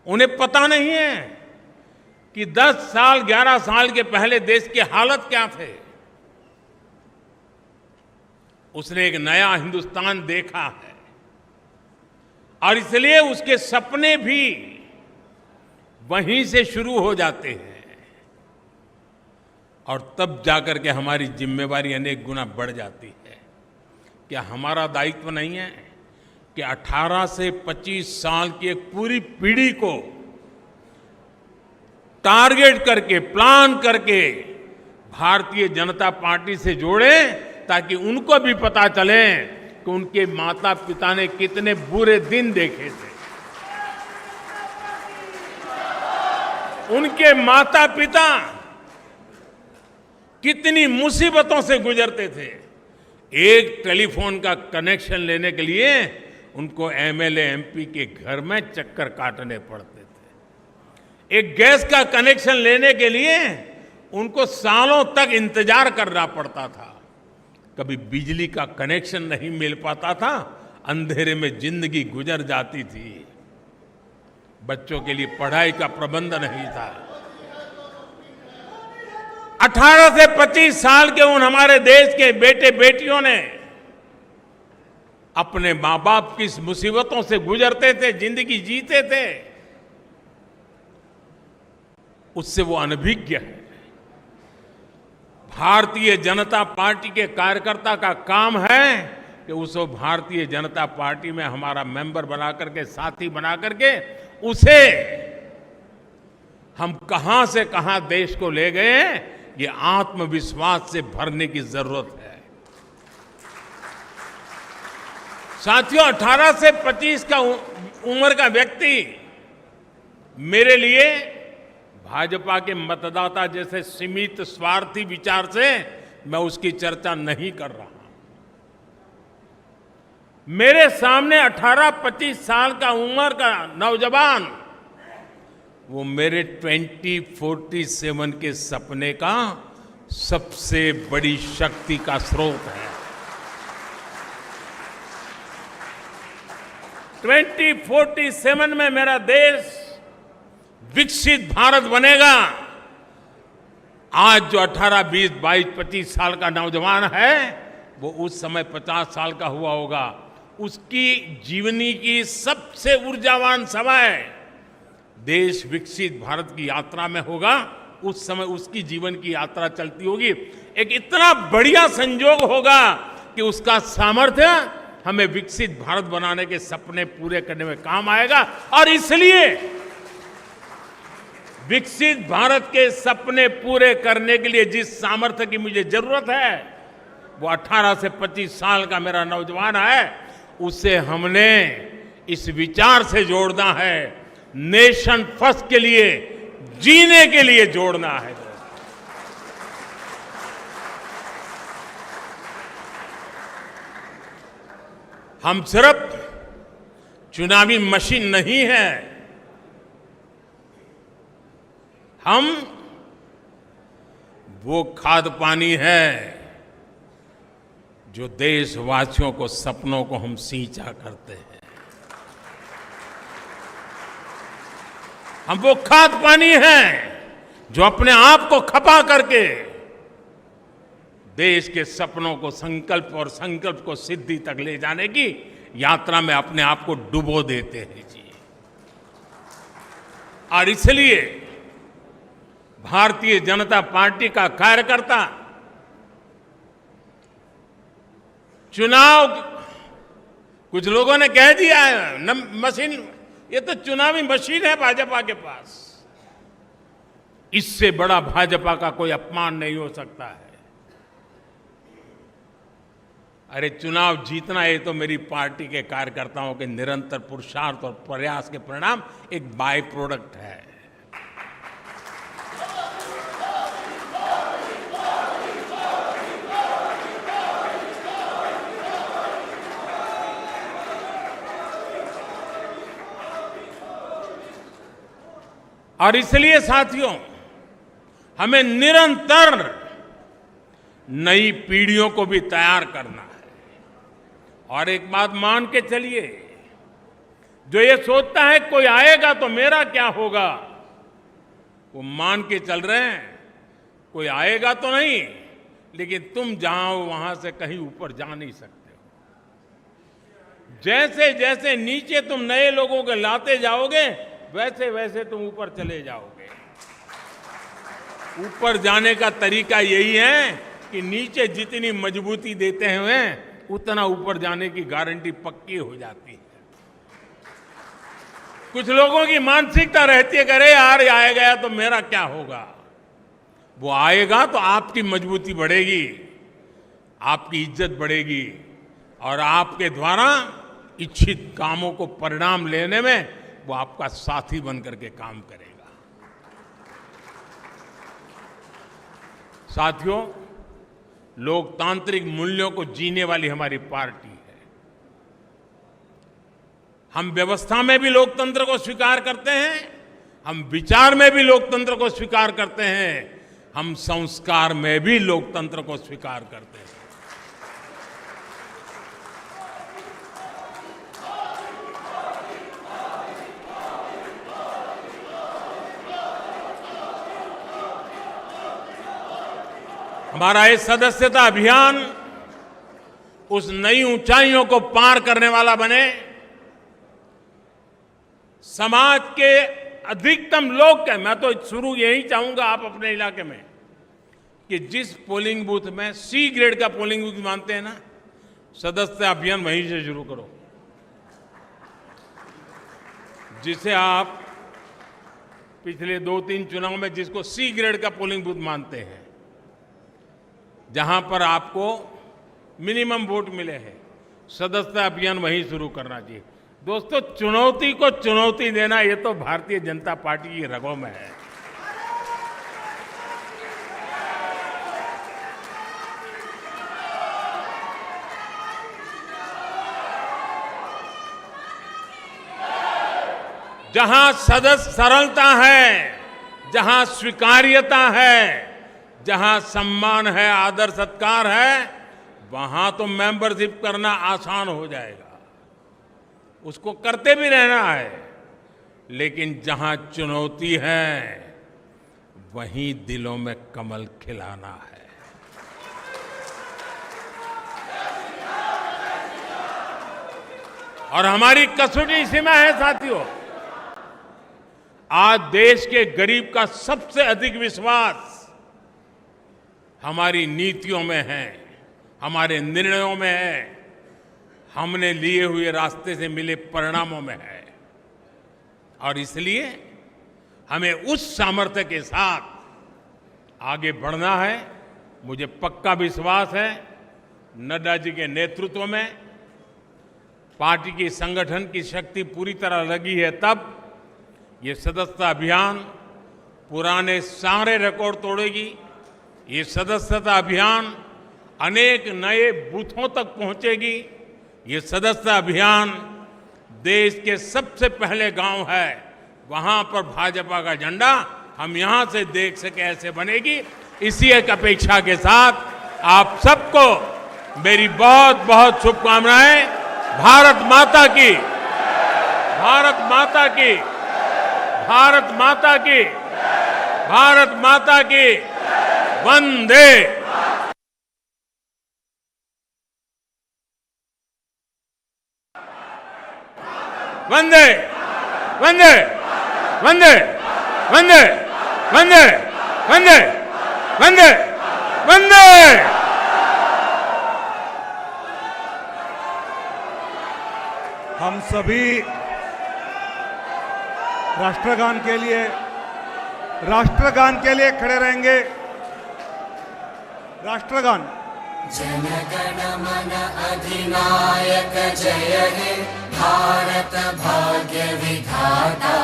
उन्हें पता नहीं है कि 10 साल 11 साल के पहले देश की हालत क्या थे। उसने एक नया हिंदुस्तान देखा है और इसलिए उसके सपने भी वहीं से शुरू हो जाते हैं, और तब जाकर के हमारी जिम्मेवारी अनेक गुना बढ़ जाती है। क्या हमारा दायित्व नहीं है कि 18 से 25 साल की एक पूरी पीढ़ी को टारगेट करके, प्लान करके भारतीय जनता पार्टी से जोड़ें, ताकि उनको भी पता चले कि उनके माता पिता ने कितने बुरे दिन देखे थे, उनके माता पिता कितनी मुसीबतों से गुजरते थे। एक टेलीफोन का कनेक्शन लेने के लिए उनको एमएलए एमपी के घर में चक्कर काटने पड़ते थे। एक गैस का कनेक्शन लेने के लिए उनको सालों तक इंतजार करना पड़ता था। कभी बिजली का कनेक्शन नहीं मिल पाता था, अंधेरे में जिंदगी गुजर जाती थी। बच्चों के लिए पढ़ाई का प्रबंध नहीं था। 18 से 25 साल के उन हमारे देश के बेटे बेटियों ने अपने मां बाप की मुसीबतों से गुजरते थे, जिंदगी जीते थे, उससे वो अनभिज्ञ है। भारतीय जनता पार्टी के कार्यकर्ता का काम है कि उसको भारतीय जनता पार्टी में हमारा मेंबर बना करके, साथी बना करके, उसे हम कहां से कहां देश को ले गए, ये आत्मविश्वास से भरने की जरूरत है। साथियों, 18 से 25 का उम्र का व्यक्ति मेरे लिए भाजपा के मतदाता जैसे सीमित स्वार्थी विचार से मैं उसकी चर्चा नहीं कर रहा। मेरे सामने 18-25 साल का उम्र का नौजवान, वो मेरे 2047 के सपने का सबसे बड़ी शक्ति का स्रोत है। 2047 में मेरा देश विकसित भारत बनेगा। आज जो 18, 20, 22, 25 साल का नौजवान है, वो उस समय 50 साल का हुआ होगा। उसकी जीवनी की सबसे ऊर्जावान समय देश विकसित भारत की यात्रा में होगा, उस समय उसकी जीवन की यात्रा चलती होगी। एक इतना बढ़िया संयोग होगा कि उसका सामर्थ्य हमें विकसित भारत बनाने के सपने पूरे करने में काम आएगा। और इसलिए विकसित भारत के सपने पूरे करने के लिए जिस सामर्थ्य की मुझे जरूरत है, वो 18 से 25 साल का मेरा नौजवान है, उसे हमने इस विचार से जोड़ना है, नेशन फर्स्ट के लिए, जीने के लिए जोड़ना है। हम सिर्फ चुनावी मशीन नहीं है, हम वो खाद पानी है जो देशवासियों को सपनों को हम सींचा करते हैं। हम वो खाद पानी हैं जो अपने आप को खपा करके देश के सपनों को संकल्प और संकल्प को सिद्धि तक ले जाने की यात्रा में अपने आप को डुबो देते हैं जी। और इसलिए भारतीय जनता पार्टी का कार्यकर्ता चुनाव, कुछ लोगों ने कह दिया है मशीन, ये तो चुनावी मशीन है भाजपा के पास। इससे बड़ा भाजपा का कोई अपमान नहीं हो सकता है। अरे चुनाव जीतना ये तो मेरी पार्टी के कार्यकर्ताओं के निरंतर पुरुषार्थ और प्रयास के परिणाम एक बाय प्रोडक्ट है। और इसलिए साथियों, हमें निरंतर नई पीढ़ियों को भी तैयार करना है। और एक बात मान के चलिए, जो ये सोचता है कोई आएगा तो मेरा क्या होगा, वो मान के चल रहे हैं कोई आएगा तो नहीं, लेकिन तुम जहां हो वहां से कहीं ऊपर जा नहीं सकते हो। जैसे जैसे नीचे तुम नए लोगों को लाते जाओगे, वैसे वैसे तुम ऊपर चले जाओगे। ऊपर जाने का तरीका यही है कि नीचे जितनी मजबूती देते हैं उतना ऊपर जाने की गारंटी पक्की हो जाती है। कुछ लोगों की मानसिकता रहती है कि अरे यार आए गया तो मेरा क्या होगा। वो आएगा तो आपकी मजबूती बढ़ेगी, आपकी इज्जत बढ़ेगी और आपके द्वारा इच्छित कामों को परिणाम लेने में वो आपका साथी बनकर के काम करेगा। साथियों, लोकतांत्रिक मूल्यों को जीने वाली हमारी पार्टी है। हम व्यवस्था में भी लोकतंत्र को स्वीकार करते हैं, हम विचार में भी लोकतंत्र को स्वीकार करते हैं, हम संस्कार में भी लोकतंत्र को स्वीकार करते हैं। हमारा ये सदस्यता अभियान उस नई ऊंचाइयों को पार करने वाला बने, समाज के अधिकतम लोग के, मैं तो शुरू यही चाहूंगा आप अपने इलाके में कि जिस पोलिंग बूथ में सी ग्रेड का पोलिंग बूथ मानते हैं ना, सदस्यता अभियान वहीं से शुरू करो। जिसे आप पिछले 2-3 चुनाव में जिसको सी ग्रेड का पोलिंग बूथ मानते हैं, जहां पर आपको मिनिमम वोट मिले हैं, सदस्यता अभियान वहीं शुरू करना चाहिए। दोस्तों, चुनौती को चुनौती देना ये तो भारतीय जनता पार्टी की रगों में है। जहां सदस्य सरलता है, जहां स्वीकार्यता है, जहां सम्मान है, आदर सत्कार है, वहां तो मेंबरशिप करना आसान हो जाएगा, उसको करते भी रहना है। लेकिन जहां चुनौती है वहीं दिलों में कमल खिलाना है। और हमारी कसौटी इसी में है साथियों। आज देश के गरीब का सबसे अधिक विश्वास हमारी नीतियों में है, हमारे निर्णयों में है, हमने लिए हुए रास्ते से मिले परिणामों में है। और इसलिए हमें उस सामर्थ्य के साथ आगे बढ़ना है। मुझे पक्का विश्वास है नड्डा जी के नेतृत्व में पार्टी की संगठन की शक्ति पूरी तरह लगी है, तब ये सदस्यता अभियान पुराने सारे रिकॉर्ड तोड़ेगी। ये सदस्यता अभियान अनेक नए बूथों तक पहुंचेगी। ये सदस्यता अभियान देश के सबसे पहले गांव है, वहां पर भाजपा का झंडा हम यहां से देख सके ऐसे बनेगी। इसी एक अपेक्षा के साथ आप सबको मेरी बहुत बहुत शुभकामनाएं। भारत माता की, भारत माता की, भारत माता की, भारत माता की, वंदे। वंदे वंदे वंदे वंदे वंदे वंदे वंदे वंदे। हम सभी राष्ट्रगान के लिए खड़े रहेंगे। राष्ट्रगान। जनगण मन अधिनायक जय हे भारत भाग्य विधाता।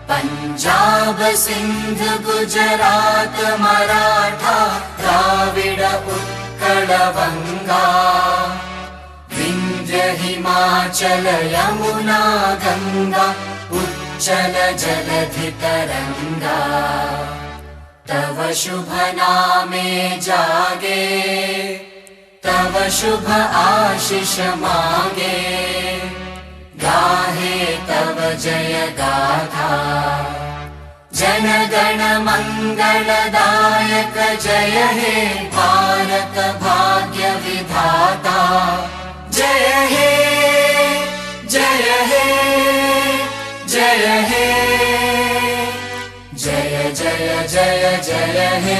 पंजाब सिंध गुजरात मराठा द्राविड़ उत्कल बंगा। विंध्य हिमाचल यमुना गंगा उच्चल जलधि तरंगा। तव शुभ नामे जागे, तव शुभ आशीष मांगे। गाहे तव जय गाथा। जन गण मंगलदायक जय हे भारत भाग्य विधाता। जय हे जय हे जय हे जय जय जय जय हे।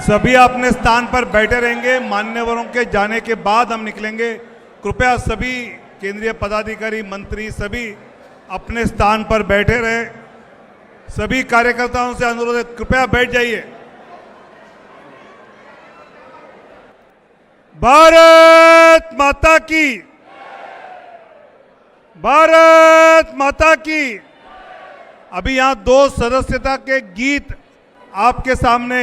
सभी अपने स्थान पर बैठे रहेंगे। मान्यवरों के जाने के बाद हम निकलेंगे। कृपया सभी केंद्रीय पदाधिकारी, मंत्री सभी अपने स्थान पर बैठे रहे। सभी कार्यकर्ताओं से अनुरोध है, कृपया बैठ जाइए। भारत माता की, भारत माता की। अभी यहां 2 सदस्यता के गीत आपके सामने